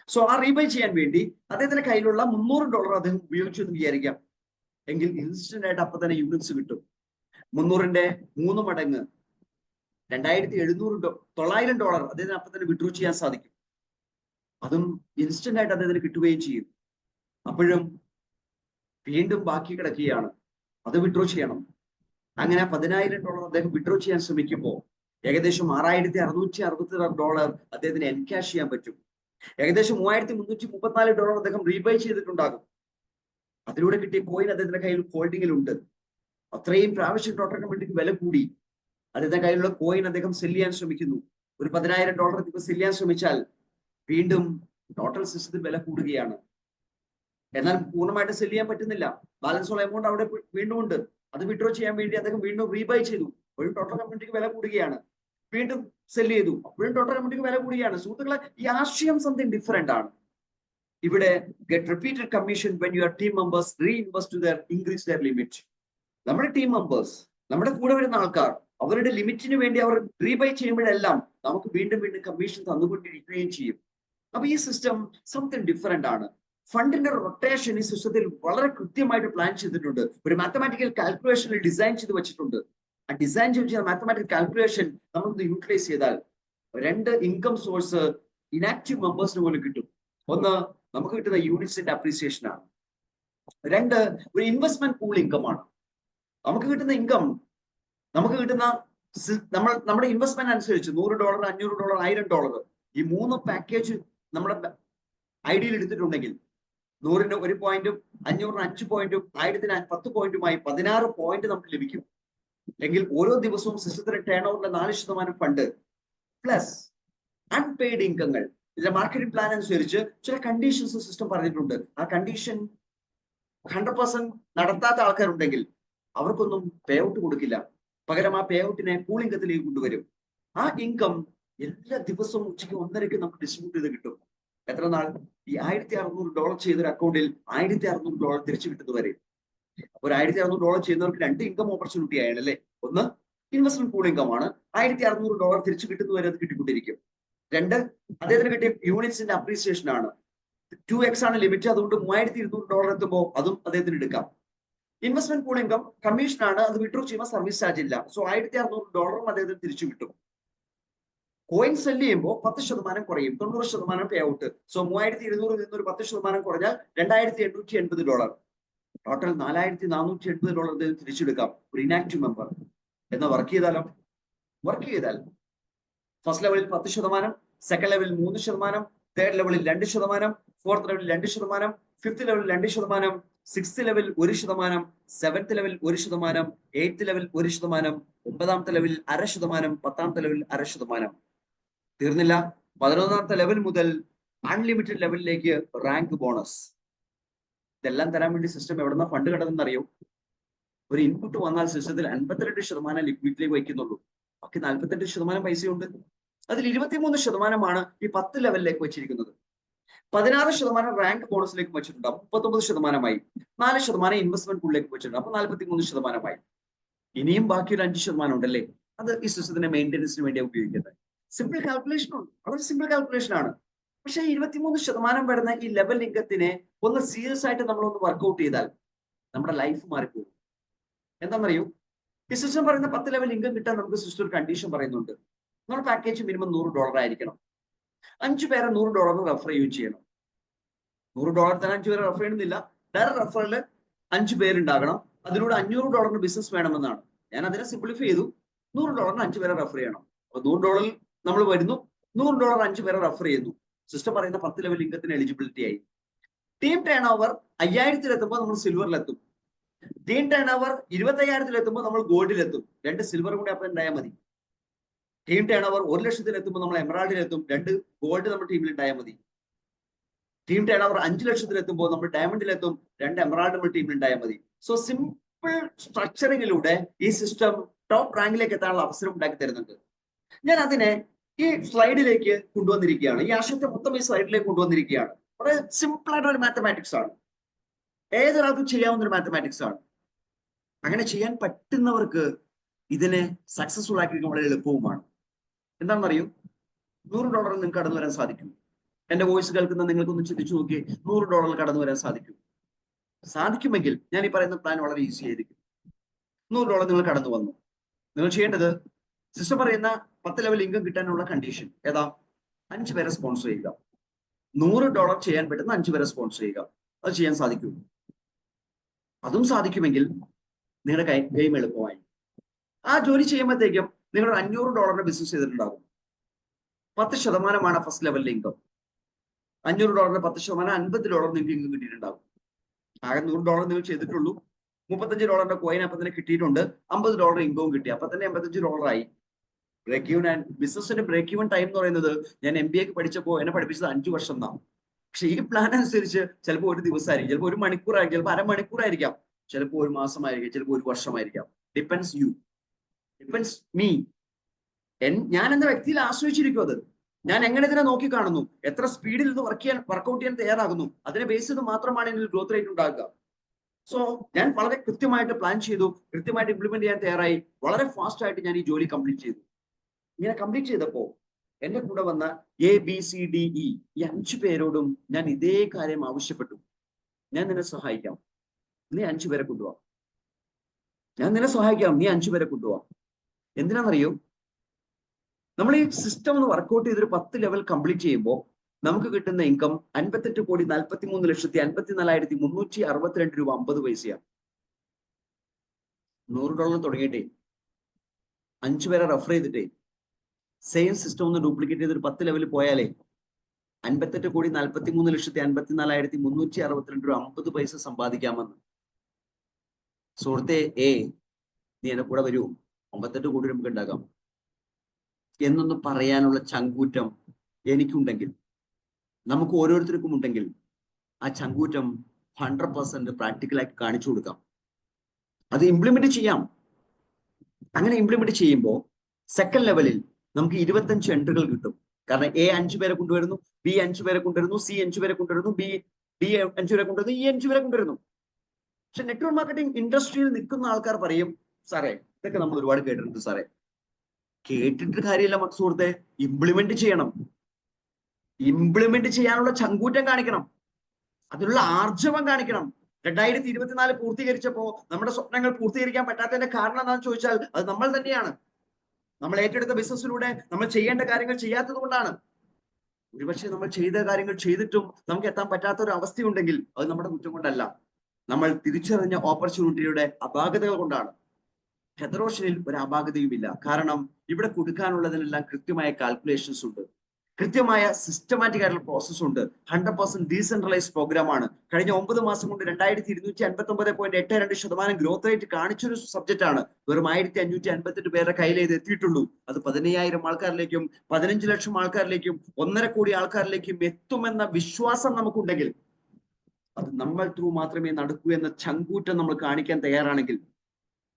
സോ ആ റീബൈ ചെയ്യാൻ വേണ്ടി അദ്ദേഹത്തിന്റെ കയ്യിലുള്ള $300 അദ്ദേഹം ഉപയോഗിച്ചു എന്ന് വിചാരിക്കാം. എങ്കിൽ ഇൻസ്റ്റന്റ് ആയിട്ട് അപ്പൊ തന്നെ യൂണിറ്റ്സ് കിട്ടും. 300ന്റെ 3 മടങ്ങ് $2,700 അദ്ദേഹത്തിന് അപ്പൊ തന്നെ വിഡ്രോ ചെയ്യാൻ സാധിക്കും. അതും ഇൻസ്റ്റന്റ് ആയിട്ട് അദ്ദേഹത്തിന് കിട്ടുകയും ചെയ്യും. അപ്പോഴും വീണ്ടും ബാക്കി കിടക്കുകയാണ്, അത് വിഡ്രോ ചെയ്യണം. അങ്ങനെ $10,000 അദ്ദേഹം വിഡ്രോ ചെയ്യാൻ ശ്രമിക്കുമ്പോൾ ഏകദേശം $6,666 അദ്ദേഹത്തിന് എൻകാഷ് ചെയ്യാൻ പറ്റും. ഏകദേശം $3,334 അദ്ദേഹം റീബൈ ചെയ്തിട്ടുണ്ടാകും. അതിലൂടെ കിട്ടിയ കോയിൻ അദ്ദേഹത്തിന്റെ കയ്യിൽ ഹോൾഡിങ്ങിലുണ്ട്. അത്രയും പ്രാവശ്യം ടോട്ടൽ കമ്മ്യൂണിറ്റിക്ക് വില കൂടി. അദ്ദേഹത്തിന്റെ കയ്യിലുള്ള കോയിൻ അദ്ദേഹം സെല് ചെയ്യാൻ ശ്രമിക്കുന്നു. ഒരു $10,000 ഇപ്പൊ സെല് ചെയ്യാൻ ശ്രമിച്ചാൽ വീണ്ടും ടോട്ടൽ സിസ്റ്റത്തിൽ വില കൂടുകയാണ്. എന്നാൽ പൂർണ്ണമായിട്ട് സെല് ചെയ്യാൻ പറ്റുന്നില്ല. ബാലൻസ് ഉള്ള എമൗണ്ട് അവിടെ വീണ്ടും ഉണ്ട്. അത് വിഡ്രോ ചെയ്യാൻ വേണ്ടി അദ്ദേഹം വീണ്ടും റീബൈ ചെയ്തു. അപ്പോഴും ടോട്ടൽ കമ്മ്യൂണിറ്റിക്ക് വില കൂടുകയാണ്. വീണ്ടും സെല് ചെയ്തു, അപ്പോഴും ടോട്ടൽ കമ്മ്യൂണിറ്റിക്ക് വില കൂടുകയാണ്. സുഹൃത്തുക്കളെ, ഈ ആശയം സംതിങ് ഡിഫറെന്റ് ആണ്. ഇവിടെ get repeated commission when your team members reinvest to their increase their limit. നമ്മുടെ ടീം മെമ്പേഴ്സ്, നമ്മുടെ കൂടെ വരുന്ന ആൾക്കാർ അവരുടെ ലിമിറ്റിന് വേണ്ടി അവർ റീബൈ ചെയ്യുമ്പോഴെല്ലാം നമുക്ക് വീണ്ടും വീണ്ടും കമ്മീഷൻ തന്നുകൊണ്ടിരിക്കുകയും ചെയ്യും. അപ്പൊ ഈ സിസ്റ്റം സംതിങ് ഡിഫറെന്റ് ആണ്. ഫണ്ടിന്റെ റൊട്ടേഷൻ ഈ സിസ്റ്റത്തിൽ വളരെ കൃത്യമായിട്ട് പ്ലാൻ ചെയ്തിട്ടുണ്ട്. ഒരു മാത്തമാറ്റിക്കൽ കാൽക്കുലേഷനിൽ ഡിസൈൻ ചെയ്ത് വെച്ചിട്ടുണ്ട്. ആ ഡിസൈൻ ചെയ്ത മാത്തമാറ്റിക്കൽ കാൽക്കുലേഷൻ നമ്മൾ യൂട്ടിലൈസ് ചെയ്താൽ 2 ഇൻകം സോഴ്സ് ഇനാക്റ്റീവ് മെമ്പേഴ്സിന് പോലും കിട്ടും. ഒന്ന്, നമുക്ക് കിട്ടുന്ന യൂണിറ്റ്സിന്റെ അപ്രീസിയേഷൻ ആണ്. 2, ഒരു ഇൻവെസ്റ്റ്മെന്റ് പൂൾ ഇൻകം ആണ്. നമുക്ക് കിട്ടുന്ന ഇൻകം, നമുക്ക് കിട്ടുന്ന നമ്മുടെ ഇൻവെസ്റ്റ്മെന്റ് അനുസരിച്ച് $100, $500, $1000 ഈ 3 പാക്കേജ് നമ്മുടെ ഐഡിയയിൽ എടുത്തിട്ടുണ്ടെങ്കിൽ 100-ന് 1 പോയിന്റും, 500-ന് 5 പോയിന്റും, 1000-ന് 10 പോയിന്റുമായി 16 പോയിന്റ് നമുക്ക് ലഭിക്കും. എങ്കിൽ ഓരോ ദിവസവും സിസ്റ്റത്തിന് ടേൺ ഓവറിന്റെ 4% ഫണ്ട് പ്ലസ് അൺപെയ്ഡ് ഇൻകങ്ങൾ. ഇതിന്റെ മാർക്കറ്റിംഗ് പ്ലാൻ അനുസരിച്ച് ചില കണ്ടീഷൻസ് സിസ്റ്റം പറഞ്ഞിട്ടുണ്ട്. ആ കണ്ടീഷൻ 100% നടത്താത്ത ആൾക്കാരുണ്ടെങ്കിൽ അവർക്കൊന്നും പേ ഔട്ട് കൊടുക്കില്ല. പകരം ആ പേ ഔട്ടിനെ പൂൾ ഇൻകത്തിലേക്ക് കൊണ്ടുവരും. ആ ഇൻകം എല്ലാ ദിവസവും ഉച്ചയ്ക്ക് 1:30 നമുക്ക് ഡിസ്ട്രിബ്യൂട്ട് ചെയ്ത് കിട്ടും. എത്ര നാൾ? ഈ $1600 ചെയ്തൊരു അക്കൗണ്ടിൽ $1600 തിരിച്ചു കിട്ടുന്നവരെ. ഒരു $1600 ചെയ്യുന്നവർക്ക് 2 ഇൻകം ഓപ്പർച്യൂണിറ്റി ആയാണ് അല്ലേ. ഒന്ന്, ഇൻവെസ്റ്റ്മെന്റ് പൂൾ ഇൻകം ആണ്, $1600 തിരിച്ചു കിട്ടുന്നവരെ അത് കിട്ടിക്കൊണ്ടിരിക്കും. 2, അദ്ദേഹത്തിന് കിട്ടിയ യൂണിറ്റ്സിന്റെ അപ്രീസിയേഷൻ ആണ്. 2x ആണ് ലിമിറ്റ്, അതുകൊണ്ട് $3200 എത്തുമ്പോൾ അതും അദ്ദേഹത്തിന് എടുക്കാം. ഇൻവെസ്റ്റ്മെന്റ് പൂൾ ഇൻകം കമ്മീഷൻ ആണ്, അത് വിഡ്രോ ചെയ്യുമ്പോൾ സർവീസ് ചാർജ് ഇല്ല. സോ $1600 അദ്ദേഹത്തിന് തിരിച്ചു കിട്ടും. കോയിൻ സെല് ചെയ്യുമ്പോൾ 10% കുറയും, 90% പേ ഔട്ട്. സോ 3200 നിന്നൊരു 10% കുറഞ്ഞാൽ $2880. ടോട്ടൽ $4480 തിരിച്ചെടുക്കാം ഒരു ഇനാക്റ്റീവ് മെമ്പർ. എന്നാ വർക്ക് ചെയ്താൽ ഫസ്റ്റ് ലെവലിൽ 10%, സെക്കൻഡ് ലെവലിൽ 3%, തേർഡ് ലെവലിൽ 2%, ഫോർത്ത് ലെവലിൽ 2%, ഫിഫ്ത് ലെവലിൽ 2%, സിക്സ്ത് ലെവലിൽ 1%, സെവൻത് ലെവലിൽ 1%, എയ്ത്ത് ലെവലിൽ 1%, 9ാമത്തെ ലെവലിൽ 0.5%, 10ാമത്തെ ലെവലിൽ 0.5%. തീർന്നില്ല. 11ാമത്തെ ലെവൽ മുതൽ അൺലിമിറ്റഡ് ലെവലിലേക്ക് റാങ്ക് ബോണസ്. ഇതെല്ലാം തരാൻ വേണ്ടി സിസ്റ്റം എവിടെന്നാ ഫണ്ട് കണ്ടെന്നറിയോ? ഒരു ഇൻപുട്ട് വന്നാൽ സിസ്റ്റത്തിൽ 52% ലിക്വിഡിലേക്ക് വയ്ക്കുന്നുള്ളൂ. ബാക്കി 48% പൈസയുണ്ട്. അതിൽ 23% ഈ 10 ലെവലിലേക്ക് വെച്ചിരിക്കുന്നത്. 16% റാങ്ക് ബോണസിലേക്ക് വെച്ചിട്ടുണ്ട്, 39%. 4% ഇൻവെസ്റ്റ്മെന്റ് പൂളിലേക്ക് വെച്ചിട്ടുണ്ട്, അപ്പൊ 43%. ഇനിയും ബാക്കിയൊരു 5% ഉണ്ടല്ലേ, അത് ഈ സിസ്റ്റത്തിന്റെ മെയിൻ്റെനൻസിന് വേണ്ടി ഉപയോഗിക്കുന്നത്. സിമ്പിൾ കാൽക്കുലേഷൻ ഉണ്ട്, വളരെ സിമ്പിൾ കാൽക്കുലേഷൻ ആണ്. പക്ഷെ 23% വരുന്ന ഈ ലെവൽ ഇൻകത്തിനെ ഒന്ന് സീരിയസ് ആയിട്ട് നമ്മളൊന്ന് വർക്ക്ഔട്ട് ചെയ്താൽ നമ്മുടെ ലൈഫ് മാറിപ്പോകും. എന്താണെന്നറിയോ? ഈ സിസ്റ്റം പറയുന്ന 10 ലെവൽ ഇൻകം കിട്ടാൻ നമുക്ക് സിസ്റ്റം ഒരു കണ്ടീഷൻ പറയുന്നുണ്ട്. നമ്മുടെ പാക്കേജ് മിനിമം $100 ആയിരിക്കണം. 5 പേരെ $100 റെഫർ ചെയ്യണം. $100 തന്നെ 5 പേരെ റെഫർ ചെയ്യണമെന്നില്ല. ഡയറക്റ്റ് റെഫറിൽ 5 പേരുണ്ടാകണം. അതിലൂടെ $500 ബിസിനസ് വേണമെന്നാണ്. ഞാൻ അതിനെ സിംപ്ലിഫൈ ചെയ്തു. $100 5 പേരെ റെഫർ ചെയ്യണം. അപ്പൊ $100 നമ്മൾ വരുന്നു, $100 5 പേരെ റെഫർ ചെയ്യുന്നു. സിസ്റ്റം പറയുന്ന 10 ലെവൽ ഇൻകത്തിന് എലിജിബിലിറ്റി ആയി. ടീം ടേൺ ഓവർ 5000 എത്തുമ്പോൾ നമ്മൾ സിൽവറിലെത്തും. ടീം ടേൺ ഓവർ 25,000 എത്തുമ്പോൾ നമ്മൾ ഗോൾഡിലെത്തും. 2 സിൽവർ കൂടി അപ്പം ഉണ്ടായാൽ മതി. ടീം ടേൺ ഓവർ 1,00,000 എത്തുമ്പോൾ നമ്മൾ എമറാൾഡിലെത്തും. 2 ഗോൾഡ് നമ്മുടെ ടീമിൽ ഉണ്ടായാൽ മതി. ടീം ടേൺ ഓവർ 5,00,000 എത്തുമ്പോൾ നമ്മൾ ഡയമണ്ടിലെത്തും. 2 എമറാൾഡ് നമ്മുടെ ടീമിൽ ഉണ്ടായാൽ മതി. സോ സിമ്പിൾ സ്ട്രക്ചറിങ്ങിലൂടെ ഈ സിസ്റ്റം ടോപ്പ് റാങ്കിലേക്ക് എത്താനുള്ള അവസരം ഉണ്ടാക്കി തരുന്നുണ്ട്. ഞാൻ അതിനെ ഈ സ്ലൈഡിലേക്ക് കൊണ്ടുവന്നിരിക്കുകയാണ്. ഈ ആശയത്തെ മൊത്തം ഈ സ്ലൈഡിലേക്ക് കൊണ്ടുവന്നിരിക്കുകയാണ്. വളരെ സിമ്പിൾ ആയിട്ടുള്ള ഒരു മാത്തമാറ്റിക്സ് ആണ്. ഏതൊരാൾക്കും ചെയ്യാവുന്ന ഒരു മാത്തമാറ്റിക്സ് ആണ്. അങ്ങനെ ചെയ്യാൻ പറ്റുന്നവർക്ക് ഇതിനെ സക്സസ്ഫുൾ ആക്കി വളരെ എളുപ്പവുമാണ്. എന്താണെന്നറിയോ? $100 നിങ്ങൾക്ക് കടന്നു വരാൻ സാധിക്കും. എന്റെ വോയിസ് കേൾക്കുന്ന നിങ്ങൾക്കൊന്ന് ചിന്തിച്ചു നോക്കി, $100 കടന്നു വരാൻ സാധിക്കുമെങ്കിൽ ഞാൻ ഈ പറയുന്ന പ്ലാൻ വളരെ ഈസി ആയിരിക്കും. $100 നിങ്ങൾ കടന്നു വന്നു. നിങ്ങൾ ചെയ്യേണ്ടത് സിസ്റ്റം പറയുന്ന 10 ലെവൽ ഇൻകം കിട്ടാനുള്ള കണ്ടീഷൻ ഏതാ? 5 പേരെ സ്പോൺസർ ചെയ്യുക. $100 ചെയ്യാൻ പറ്റുന്ന 5 പേരെ സ്പോൺസർ ചെയ്യുക. അത് ചെയ്യാൻ സാധിക്കും. അതും സാധിക്കുമെങ്കിൽ നിങ്ങളുടെ ഗെയിം എളുപ്പമായി. ആ ജോലി ചെയ്യുമ്പോഴത്തേക്കും നിങ്ങൾ $500 ബിസിനസ് ചെയ്തിട്ടുണ്ടാകും. 10% ഫസ്റ്റ് ലെവലിലെ ഇൻകം. $500 10% $50 നിങ്ങൾക്ക് ഇൻകം കിട്ടിയിട്ടുണ്ടാകും. ആകെ $100 നിങ്ങൾ ചെയ്തിട്ടുള്ളൂ. $35 കോയിൻ അപ്പം തന്നെ കിട്ടിയിട്ടുണ്ട്. $50 ഇൻകവും കിട്ടി. അപ്പൊ തന്നെ $85 ആയി. ബ്രേക്ക് ഈവൻ ആൻഡ് ബിസിനസിന്റെ ബ്രേക്ക് ഈവൻ ടൈം എന്ന് പറയുന്നത് ഞാൻ MBA പഠിച്ചപ്പോൾ എന്നെ പഠിപ്പിച്ചത് 5 വർഷം എന്നാണ്. പക്ഷെ ഈ പ്ലാൻ അനുസരിച്ച് ചിലപ്പോൾ ഒരു ദിവസമായിരിക്കും, ചിലപ്പോൾ 1 മണിക്കൂറായിരിക്കും, ചിലപ്പോൾ അരമണിക്കൂറായിരിക്കാം. ചിലപ്പോൾ ഒരു മാസമായിരിക്കാം, ചിലപ്പോൾ ഒരു വർഷമായിരിക്കാം. Depends you, depends me. ഞാൻ എന്ന വ്യക്തിയിൽ ആശ്രയിച്ചിരിക്കും അത്. ഞാൻ എങ്ങനെ ഇതിനെ നോക്കി കാണുന്നു, എത്ര സ്പീഡിൽ ഇത് വർക്ക്ഔട്ട് ചെയ്യാൻ തയ്യാറാകുന്നു, അതിനെ ബേസ് ചെയ്ത് മാത്രമാണ് ഇതിൽ ഗ്രോത്ത് റേറ്റ് ഉണ്ടാകുക. സോ ഞാൻ വളരെ കൃത്യമായിട്ട് പ്ലാൻ ചെയ്തു, കൃത്യമായിട്ട് ഇംപ്ലിമെന്റ് ചെയ്യാൻ തയ്യാറായി, വളരെ ഫാസ്റ്റ് ആയിട്ട് ഞാൻ ഈ ജോലി കംപ്ലീറ്റ് ചെയ്തു. ഇങ്ങനെ കംപ്ലീറ്റ് ചെയ്തപ്പോ എന്റെ കൂടെ വന്ന ABCDE ഈ 5 പേരോടും ഞാൻ ഇതേ കാര്യം ആവശ്യപ്പെട്ടു. ഞാൻ നിന്നെ സഹായിക്കാം, നീ 5 പേരെ കൊണ്ടുപോവാം. ഞാൻ നിന്നെ സഹായിക്കാം, നീ 5 പേരെ കൊണ്ടുപോവാം. എന്തിനാണെന്നറിയോ? നമ്മൾ ഈ സിസ്റ്റം ഒന്ന് വർക്ക്ഔട്ട് ചെയ്തൊരു 10 ലെവൽ കംപ്ലീറ്റ് ചെയ്യുമ്പോൾ നമുക്ക് കിട്ടുന്ന ഇൻകം 58,43,54,362 രൂപ 50 പൈസയാണ്. $100 തുടങ്ങിയിട്ടേ 5 പേരെ റെഫർ ചെയ്തിട്ടേ സെയിം സിസ്റ്റം ഒന്ന് ഡ്യൂപ്ലിക്കേറ്റ് ചെയ്തൊരു 10 ലെവലിൽ പോയാലേ 58,43,54,362 രൂപ 50 പൈസ സമ്പാദിക്കാമെന്ന്. സുഹൃത്തെ നീ എന്നെ കൂടെ വരൂ, 58 കോടി നമുക്ക് ഉണ്ടാക്കാം എന്നൊന്ന് പറയാനുള്ള ചങ്കൂറ്റം എനിക്കുണ്ടെങ്കിൽ, നമുക്ക് ഓരോരുത്തർക്കും ഉണ്ടെങ്കിൽ, ആ ചങ്കൂറ്റം 100% പ്രാക്ടിക്കലാക്കി കാണിച്ചു കൊടുക്കാം. അത് ഇംപ്ലിമെന്റ് ചെയ്യാം. അങ്ങനെ ഇംപ്ലിമെന്റ് ചെയ്യുമ്പോൾ സെക്കൻഡ് ലെവലിൽ നമുക്ക് 25 എൻട്രികൾ കിട്ടും. കാരണം A 5 പേരെ കൊണ്ടുവരുന്നു, B 5 പേരെ കൊണ്ടുവരുന്നു, C 5 പേരെ കൊണ്ടുവരുന്നു, D 5 പേരെ കൊണ്ടുവരുന്നു, E 5 പേരെ കൊണ്ടുവരുന്നു. പക്ഷെ നെറ്റ്വർക്ക് മാർക്കറ്റിംഗ് ഇൻഡസ്ട്രിയിൽ നിൽക്കുന്ന ആൾക്കാർ പറയും, സാറേ ഇതൊക്കെ നമ്മൾ ഒരുപാട് കേട്ടിട്ടുണ്ട് സാറേ. കേട്ടിട്ട് കാര്യമില്ല സുഹൃത്തെ, ഇംപ്ലിമെന്റ് ചെയ്യണം. ഇംപ്ലിമെന്റ് ചെയ്യാനുള്ള ചങ്കൂറ്റം കാണിക്കണം, അതിനുള്ള ആർജവം കാണിക്കണം. 2024 പൂർത്തീകരിച്ചപ്പോ നമ്മുടെ സ്വപ്നങ്ങൾ പൂർത്തീകരിക്കാൻ പറ്റാത്തതിന്റെ കാരണം എന്താണെന്ന് ചോദിച്ചാൽ അത് നമ്മൾ തന്നെയാണ്. നമ്മൾ ഏറ്റെടുത്ത ബിസിനസ്സിലൂടെ നമ്മൾ ചെയ്യേണ്ട കാര്യങ്ങൾ ചെയ്യാത്തത് കൊണ്ടാണ്. ഒരുപക്ഷെ നമ്മൾ ചെയ്ത കാര്യങ്ങൾ ചെയ്തിട്ടും നമുക്ക് എത്താൻ പറ്റാത്ത ഒരു അവസ്ഥയുണ്ടെങ്കിൽ അത് നമ്മുടെ കുറ്റം കൊണ്ടല്ല, നമ്മൾ തിരിച്ചറിഞ്ഞ ഓപ്പർച്യൂണിറ്റിയുടെ അപാകതകൾ കൊണ്ടാണ്. ഹെദറോഷനിൽ ഒരു അപാകതയുമില്ല. കാരണം ഇവിടെ കൊടുക്കാനുള്ളതിനെല്ലാം കൃത്യമായ കാൽക്കുലേഷൻസ് ഉണ്ട്, കൃത്യമായ സിസ്റ്റമാറ്റിക് ആയിട്ടുള്ള പ്രോസസ് ഉണ്ട്. 100% ഡീസെൻട്രലൈസ്ഡ് പ്രോഗ്രാം ആണ്. കഴിഞ്ഞ 9 മാസം കൊണ്ട് 2259.82% ഗ്രോത്ത് റേറ്റ് കാണിച്ചൊരു സബ്ജക്റ്റ് ആണ്. വെറും 1558 പേരുടെ കയ്യിലേ ഇത് എത്തിയിട്ടുള്ളൂ. അത് 15,000 ആൾക്കാരിലേക്കും 15 ലക്ഷം ആൾക്കാരിലേക്കും 1.5 കോടി ആൾക്കാരിലേക്കും എത്തുമെന്ന വിശ്വാസം നമുക്കുണ്ടെങ്കിൽ, അത് നമ്മൾ ത്രൂ മാത്രമേ നടക്കൂ എന്ന ചങ്കൂറ്റം നമ്മൾ കാണിക്കാൻ തയ്യാറാണെങ്കിൽ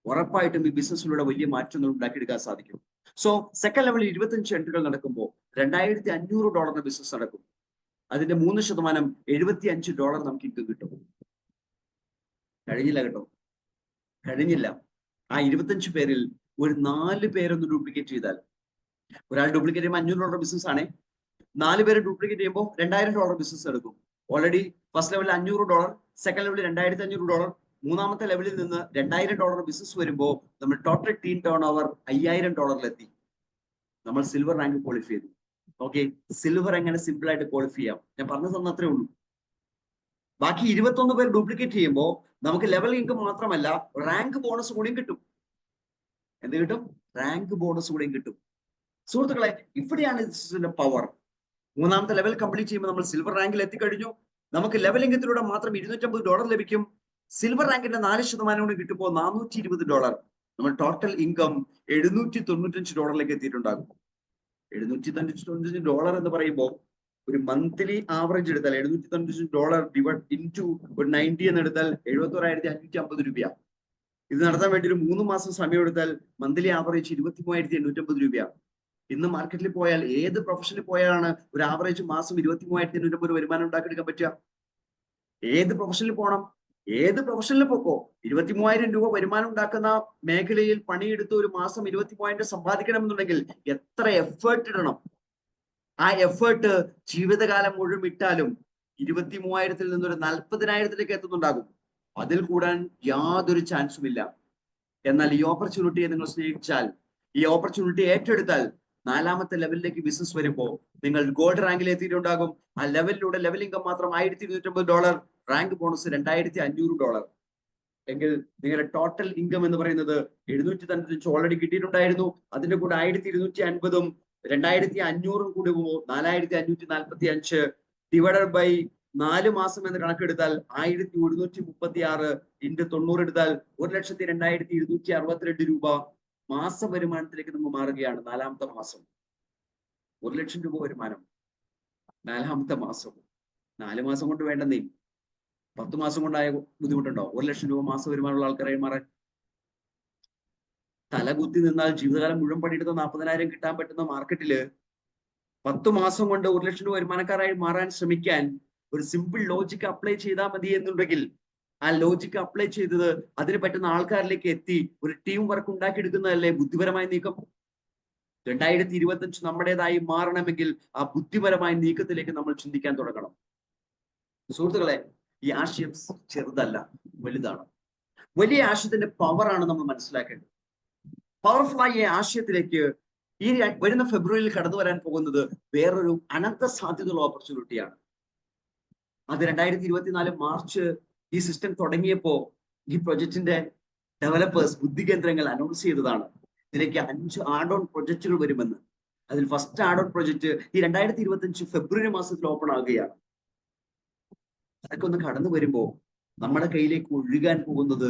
ഉറപ്പായിട്ടും ഈ ബിസിനസ്സിലൂടെ വലിയ മാറ്റങ്ങൾ ഉണ്ടാക്കിയെടുക്കാൻ സാധിക്കും. സോ സെക്കൻഡ് ലെവലിൽ 25 എൻട്രികൾ നടക്കുമ്പോൾ $2,500 ബിസിനസ് നടക്കും. അതിന്റെ 3% $75 നമുക്ക് ഇൻകം കിട്ടും. കഴിഞ്ഞില്ല കേട്ടോ, കഴിഞ്ഞില്ല. ആ 25 പേരിൽ ഒരു 4 പേരൊന്ന് ഡ്യൂപ്ലിക്കേറ്റ് ചെയ്താൽ, ഒരാൾ ഡ്യൂപ്ലിക്കേറ്റ് ചെയ്യുമ്പോൾ $500 ബിസിനസ് ആണ്, 4 പേര് ഡ്യൂപ്ലിക്കേറ്റ് ചെയ്യുമ്പോൾ $2,000 ബിസിനസ് എടുക്കും. ഓൾറെഡി ഫസ്റ്റ് ലെവലിൽ $500, സെക്കൻഡ് ലെവലിൽ $2,500, മൂന്നാമത്തെ ലെവലിൽ നിന്ന് $2,000 ബിസിനസ് വരുമ്പോൾ നമ്മൾ ടോട്ടൽ ടീം ടേൺ ഓവർ $5,000 നമ്മൾ സിൽവർ റാങ്ക് ക്വാളിഫൈ ചെയ്തു. ഓക്കെ, സിൽവർ എങ്ങനെ സിമ്പിൾ ആയിട്ട് ക്വാളിഫൈ ചെയ്യാം ഞാൻ പറഞ്ഞു തന്നത്രേ ഉള്ളൂ. ബാക്കി 21 പേർ ഡ്യൂപ്ലിക്കേറ്റ് ചെയ്യുമ്പോൾ നമുക്ക് ലെവൽ ഇൻകം മാത്രമല്ല റാങ്ക് ബോണസ് കൂടിയും കിട്ടും. എന്ത് കിട്ടും? റാങ്ക് ബോണസ് കൂടിയും കിട്ടും. സുഹൃത്തുക്കളെ, ഇവിടെയാണ് ഇതിന്റെ പവർ. മൂന്നാമത്തെ ലെവൽ കംപ്ലീറ്റ് ചെയ്യുമ്പോൾ നമ്മൾ സിൽവർ റാങ്കിൽ എത്തിക്കഴിഞ്ഞു. നമുക്ക് ലെവൽ ഇൻകത്തിലൂടെ മാത്രം $250 ലഭിക്കും. സിൽവർ റാങ്കിന്റെ 4% കൂടി കിട്ടുമ്പോൾ $420. നമ്മൾ ടോട്ടൽ ഇൻകം $795 എത്തിയിട്ടുണ്ടാകും. $795 എന്ന് പറയുമ്പോൾ ഒരു മന്ത്ലി ആവറേജ് എടുത്താൽ $795 ഡിവൈഡ് ഇൻറ്റു ഒരു 90 എന്ന് എടുത്താൽ 71,550 രൂപയാണ്. ഇത് നടത്താൻ വേണ്ടി ഒരു 3 മാസം സമയം എടുത്താൽ മന്ത്ലി ആവറേജ് 23,850 രൂപയാണ്. ഇന്ന് മാർക്കറ്റിൽ പോയാൽ ഏത് പ്രൊഫഷനിൽ പോയാലാണ് ഒരു ആവറേജ് മാസം 23,850 വരുമാനം ഉണ്ടാക്കിയെടുക്കാൻ പറ്റുക? ഏത് പ്രൊഫഷനിൽ പോകണം? ഏത് പ്രൊഫഷനിൽ പോക്കോ 23,000 രൂപ വരുമാനം ഉണ്ടാക്കുന്ന മേഖലയിൽ പണിയെടുത്ത് ഒരു മാസം 23,000 സമ്പാദിക്കണമെന്നുണ്ടെങ്കിൽ എത്ര എഫേർട്ട് ഇടണം? ആ എഫേർട്ട് ജീവിതകാലം മുഴുവൻ ഇട്ടാലും 23,000-ൽ നിന്നൊരു 40,000-ലേക്ക് എത്തുന്നുണ്ടാകും. അതിൽ കൂടാൻ യാതൊരു ചാൻസും ഇല്ല. എന്നാൽ ഈ ഓപ്പർച്യൂണിറ്റിയെ നിങ്ങൾ സ്നേഹിച്ചാൽ, ഈ ഓപ്പർച്യൂണിറ്റി ഏറ്റെടുത്താൽ, 4ാമത്തെ ലെവലിലേക്ക് ബിസിനസ് വരുമ്പോൾ നിങ്ങൾ ഗോൾഡ് റാങ്കിൽ എത്തിയിട്ടുണ്ടാകും. ആ ലെവലിലൂടെ ലെവൽ ഇൻകം മാത്രം $1,250, റാങ്ക് ബോണസ് $2,500 എങ്കിൽ നിങ്ങളുടെ ടോട്ടൽ ഇൻകം എന്ന് പറയുന്നത് 795 ഓൾറെഡി കിട്ടിയിട്ടുണ്ടായിരുന്നു. അതിന്റെ കൂടെ 1,250-ഉം 2,500-ഉം കൂടി പോകുമ്പോൾ 4,545 ഡിവൈഡഡ് ബൈ 4 മാസം എന്ന് കണക്കെടുത്താൽ 1,136 ഇൻറ്റു 90 എടുത്താൽ 1,02,262 രൂപ മാസ വരുമാനത്തിലേക്ക് നമ്മൾ മാറുകയാണ്. 4ാമത്തെ മാസം 1 ലക്ഷം രൂപ വരുമാനം. 4ാമത്തെ മാസം 4 മാസം കൊണ്ട് വേണ്ടെന്നേ, 10 മാസം കൊണ്ടായ ബുദ്ധിമുട്ടുണ്ടോ? 1 ലക്ഷം രൂപ മാസം വരുമാനമുള്ള ആൾക്കാരായി മാറാൻ? തലകുത്തി നിന്നാൽ ജീവിതകാലം മുഴുവൻ പണിയെടുത്ത 40,000 കിട്ടാൻ പറ്റുന്ന മാർക്കറ്റില് 10 മാസം കൊണ്ട് 1 ലക്ഷം രൂപ വരുമാനക്കാരായി മാറാൻ ശ്രമിക്കാൻ ഒരു സിമ്പിൾ ലോജിക്ക് അപ്ലൈ ചെയ്താൽ മതി എന്നുണ്ടെങ്കിൽ ആ ലോജിക്ക് അപ്ലൈ ചെയ്തത് അതിന് പറ്റുന്ന ആൾക്കാരിലേക്ക് എത്തി ഒരു ടീം വർക്ക് ഉണ്ടാക്കിയെടുക്കുന്നതല്ലേ ബുദ്ധിപരമായ നീക്കം? 2025 നമ്മുടേതായി മാറണമെങ്കിൽ ആ ബുദ്ധിപരമായ നീക്കത്തിലേക്ക് നമ്മൾ ചിന്തിക്കാൻ തുടങ്ങണം. സുഹൃത്തുക്കളെ, ഈ ആശയം ചെറുതല്ല, വലുതാണ്. വലിയ ആശയത്തിന്റെ പവറാണ് നമ്മൾ മനസ്സിലാക്കേണ്ടത്. പവർഫുള്ളായ ഈ ആശയത്തിലേക്ക് ഈ വരുന്ന ഫെബ്രുവരിയിൽ കടന്നു വരാൻ പോകുന്നത് വേറൊരു അനന്ത സാധ്യതയുള്ള ഓപ്പർച്യൂണിറ്റിയാണ്. അത് 2024 മാർച്ച് ഈ സിസ്റ്റം തുടങ്ങിയപ്പോ ഈ പ്രൊജക്ടിന്റെ ഡെവലപ്പേഴ്സ് ബുദ്ധികേന്ദ്രങ്ങൾ അനൗൺസ് ചെയ്തതാണ്. ഇതിലേക്ക് 5 ആഡ് ഓൺ പ്രൊജക്ടുകൾ വരുമെന്ന്. അതിൽ ഫസ്റ്റ് ആഡ് ഓൺ പ്രൊജക്ട് ഈ 2025 ഫെബ്രുവരി മാസത്തിൽ ഓപ്പൺ ആകുകയാണ്. അതൊക്കെ ഒന്ന് കടന്നു വരുമ്പോ നമ്മുടെ കയ്യിലേക്ക് ഒഴുകാൻ പോകുന്നത്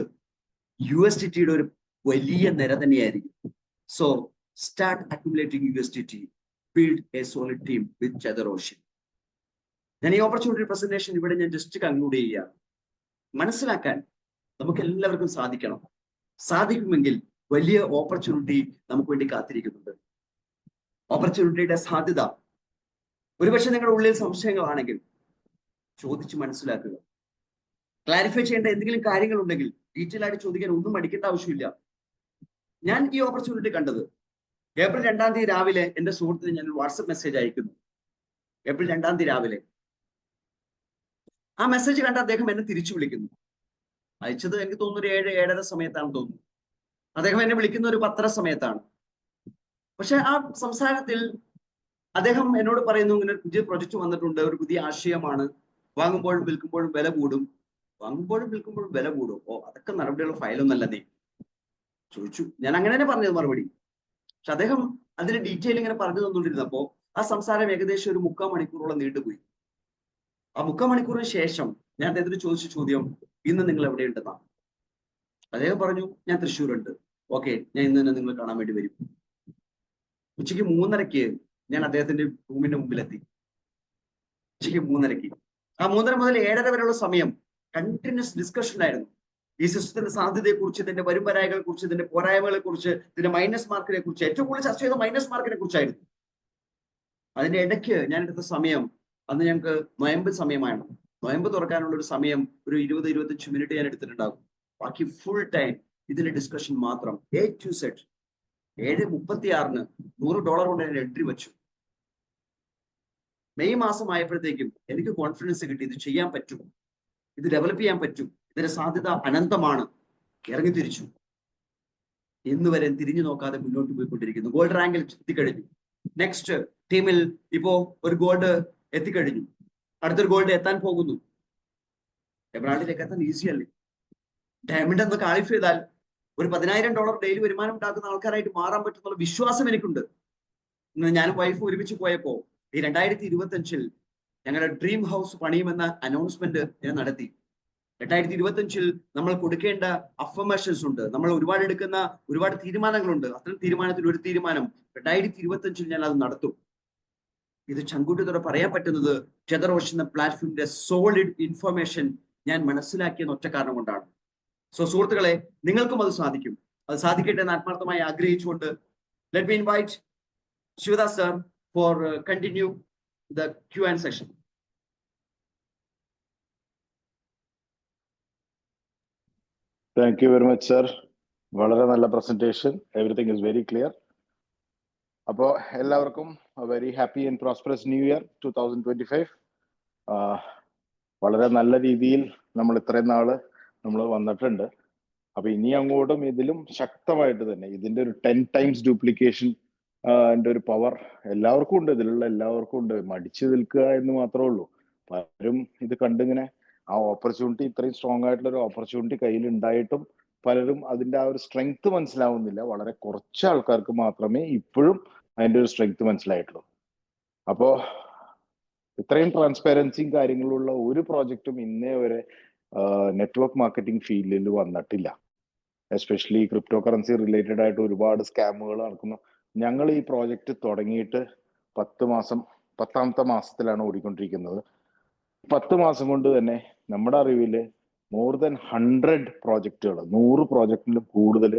USDTയുടെ ഒരു വലിയ നിര തന്നെയായിരിക്കും. So start accumulating USDT, build a solid team with Tether Ocean. ഞാൻ ഈ ഓപ്പർച്യൂണിറ്റി പ്രസന്റേഷൻ ഇവിടെ ഞാൻ ജസ്റ്റ് കൺക്ലൂഡ് ചെയ്യുകയാണ്. മനസ്സിലാക്കാൻ നമുക്ക് എല്ലാവർക്കും സാധിക്കണം. സാധിക്കുമെങ്കിൽ വലിയ ഓപ്പർച്യൂണിറ്റി നമുക്ക് വേണ്ടി കാത്തിരിക്കുന്നുണ്ട്. ഓപ്പർച്യൂണിറ്റിയുടെ സാധ്യത ഒരുപക്ഷെ നിങ്ങളുടെ ഉള്ളിൽ സംശയങ്ങളാണെങ്കിൽ ചോദിച്ച് മനസ്സിലാക്കുക. ക്ലാരിഫൈ ചെയ്യേണ്ട എന്തെങ്കിലും കാര്യങ്ങൾ ഉണ്ടെങ്കിൽ ഡീറ്റെയിൽ ആയിട്ട് ചോദിക്കാൻ ഒന്നും മടിക്കേണ്ട ആവശ്യമില്ല. ഞാൻ ഈ ഓപ്പർച്യൂണിറ്റി കണ്ടത് ഏപ്രിൽ 2-ാം തീയതി രാവിലെ എന്റെ സുഹൃത്തിന് ഞാൻ വാട്സപ്പ് മെസ്സേജ് അയക്കുന്നു. ഏപ്രിൽ 2-ാം തീയതി രാവിലെ ആ മെസ്സേജ് കണ്ട അദ്ദേഹം എന്നെ തിരിച്ചു വിളിക്കുന്നു. അയച്ചത് എനിക്ക് തോന്നുന്നു ഒരു 7-7:30 സമയത്താണെന്ന് തോന്നുന്നു. അദ്ദേഹം എന്നെ വിളിക്കുന്ന ഒരു 10:30 സമയത്താണ്. പക്ഷെ ആ സംസാരത്തിൽ അദ്ദേഹം എന്നോട് പറയുന്നു, ഇങ്ങനെ പുതിയ പ്രൊജക്ട് വന്നിട്ടുണ്ട്, ഒരു പുതിയ ആശയമാണ്, വാങ്ങുമ്പോഴും വിൽക്കുമ്പോഴും വില കൂടും. വാങ്ങുമ്പോഴും വിൽക്കുമ്പോഴും വില കൂടും? ഓ, അതൊക്കെ നടപടിയുള്ള ഫയലൊന്നല്ല നീ ചോദിച്ചു. ഞാൻ അങ്ങനെ തന്നെ പറഞ്ഞത് മറുപടി. പക്ഷെ അദ്ദേഹം അതിന് ഡീറ്റെയിൽ ഇങ്ങനെ പറഞ്ഞു തന്നുകൊണ്ടിരുന്നപ്പോ ആ സംസാരം ഏകദേശം ഒരു 3/4 മണിക്കൂറോളം നീണ്ടുപോയി. ആ 3/4 മണിക്കൂറിന് ശേഷം ഞാൻ അദ്ദേഹത്തിന് ചോദിച്ച ചോദ്യം, ഇന്ന് നിങ്ങൾ എവിടെയുണ്ടെന്നാണ്. അദ്ദേഹം പറഞ്ഞു, ഞാൻ തൃശ്ശൂരുണ്ട്. ഓക്കെ, ഞാൻ ഇന്ന് തന്നെ നിങ്ങൾ കാണാൻ വേണ്ടി വരും. ഉച്ചയ്ക്ക് 3:30 ഞാൻ അദ്ദേഹത്തിന്റെ റൂമിന്റെ മുമ്പിലെത്തി. ഉച്ചയ്ക്ക് 3:30. ആ 3:30 മുതൽ 7:30 വരെയുള്ള സമയം കണ്ടിന്യൂസ് ഡിസ്കഷൻ ആയിരുന്നു. ഈ സിസ്റ്റത്തിന്റെ സാധ്യതയെക്കുറിച്ച്, ഇതിന്റെ വരുംവരായകളെ കുറിച്ച്, ഇതിന്റെ പോരായ്മകളെ കുറിച്ച്, ഇതിന്റെ മൈനസ് മാർക്കിനെ കുറിച്ച്. ഏറ്റവും കൂടുതൽ ചർച്ച ചെയ്ത മൈനസ് മാർക്കിനെ കുറിച്ചായിരുന്നു. അതിന്റെ ഇടയ്ക്ക് ഞാൻ എടുത്ത സമയം, അന്ന് ഞങ്ങൾക്ക് നൊയമ്പ് സമയമാണ്. നൊയമ്പ് തുറക്കാനുള്ള ഒരു സമയം ഒരു 20-25 മിനിറ്റ് ഞാൻ എടുത്തിട്ടുണ്ടാകും. ബാക്കി ഫുൾ ടൈം ഇതിന്റെ ഡിസ്കഷൻ മാത്രം. A to Z. 7:36 $100 കൊണ്ട് ഞാൻ എൻട്രി വെച്ചു. മെയ് മാസം ആയപ്പോഴത്തേക്കും എനിക്ക് കോൺഫിഡൻസ് കിട്ടി, ഇത് ചെയ്യാൻ പറ്റും, ഇത് ഡെവലപ്പ് ചെയ്യാൻ പറ്റും, ഇതിന്റെ സാധ്യത അനന്തമാണ്. ഇറങ്ങി തിരിച്ചു. ഇന്ന് വരെ തിരിഞ്ഞു നോക്കാതെ മുന്നോട്ട് പോയിക്കൊണ്ടിരിക്കുന്നു. ഗോൾഡ് റാങ്കിൽ എത്തിക്കഴിഞ്ഞു. നെക്സ്റ്റ് ടീമിൽ ഇപ്പോ ഒരു ഗോൾഡ് എത്തിക്കഴിഞ്ഞു. അടുത്തൊരു ഗോൾഡ് എത്താൻ പോകുന്നു. എമറാൾഡിലേക്ക് എത്താൻ ഈസി അല്ലേ? ഡയമണ്ട് എന്ന് ക്വാളിഫൈ ചെയ്താൽ ഒരു $10,000 ഡെയിലി വരുമാനം ഉണ്ടാക്കുന്ന ആൾക്കാരായിട്ട് മാറാൻ പറ്റുന്നുള്ള വിശ്വാസം എനിക്കുണ്ട്. ഇന്ന് ഞാനും വൈഫ് ഒരുമിച്ച് പോയപ്പോ ഈ 2025 ഞങ്ങളുടെ ഡ്രീം ഹൗസ് പണിയുമെന്ന അനൗൺസ്മെന്റ് ഞാൻ നടത്തി. 2025 നമ്മൾ കൊടുക്കേണ്ട അഫർമേഷൻസ് ഉണ്ട്. നമ്മൾ ഒരുപാട് എടുക്കുന്ന ഒരുപാട് തീരുമാനങ്ങളുണ്ട്. അത്തരം തീരുമാനത്തിൽ ഒരു തീരുമാനം 2025 ഞാൻ അത് നടത്തും. ഇത് ചങ്കൂറ്റത്തോടെ പറയാൻ പറ്റുന്നത് ചെതർ ഓഷ്യൻ എന്ന പ്ലാറ്റ്ഫോമിന്റെ സോളിഡ് ഇൻഫർമേഷൻ ഞാൻ മനസ്സിലാക്കിയെന്ന ഒറ്റ കാരണം കൊണ്ടാണ്. സോ സുഹൃത്തുക്കളെ, നിങ്ങൾക്കും അത് സാധിക്കും. അത് സാധിക്കട്ടെ എന്ന് ആത്മാർത്ഥമായി ആഗ്രഹിച്ചുകൊണ്ട് let me invite Shivadas sir for continue the Q&A session. Thank you very much sir. വളരെ നല്ല presentation. Everything is very clear. അപ്പോൾ എല്ലാവർക്കും very happy and prosperous new year 2025. വളരെ നല്ല രീതിയിൽ നമ്മൾ ഇത്രയും നാള് നമ്മൾ വന്നിട്ടുണ്ട്. അപ്പൊ ഇനി അങ്ങോട്ടും ഇതിലും ശക്തമായിട്ട് തന്നെ ഇതിന്റെ ഒരു 10 ടൈംസ് ഡ്യൂപ്ലിക്കേഷൻ ഒരു പവർ എല്ലാവർക്കും ഉണ്ട്. ഇതിലുള്ള എല്ലാവർക്കും ഉണ്ട്. മടിച്ചു നിൽക്കുക എന്ന് മാത്രമേ ഉള്ളൂ. പലരും ഇത് കണ്ടിങ്ങനെ ആ ഓപ്പർച്യൂണിറ്റി, ഇത്രയും സ്ട്രോങ് ആയിട്ടുള്ള ഒരു ഓപ്പർച്യൂണിറ്റി കയ്യിൽ ഉണ്ടായിട്ടും പലരും അതിന്റെ ആ ഒരു സ്ട്രെങ്ത് മനസ്സിലാവുന്നില്ല. വളരെ കുറച്ച് ആൾക്കാർക്ക് മാത്രമേ ഇപ്പോഴും അതിന്റെ ഒരു സ്ട്രെങ്ത് മനസ്സിലായിട്ടുള്ളൂ. അപ്പോ ഇത്രയും ട്രാൻസ്പെറൻസിയും കാര്യങ്ങളുള്ള ഒരു പ്രോജക്റ്റും ഇന്നേ വരെ നെറ്റ്വർക്ക് മാർക്കറ്റിംഗ് ഫീൽഡിൽ വന്നിട്ടില്ല. എസ്പെഷ്യലി ക്രിപ്റ്റോ കറൻസി റിലേറ്റഡ് ആയിട്ട് ഒരുപാട് സ്കാമുകൾ നടക്കുന്നു. ഞങ്ങൾ ഈ പ്രോജക്റ്റ് തുടങ്ങിയിട്ട് 10 മാസത്തിലാണ് ഓടിക്കൊണ്ടിരിക്കുന്നത്. 10 മാസം കൊണ്ട് തന്നെ നമ്മുടെ അറിവില് മോർ ദാൻ 100 പ്രോജക്റ്റുകൾ, 100 പ്രോജക്റ്റിലും കൂടുതൽ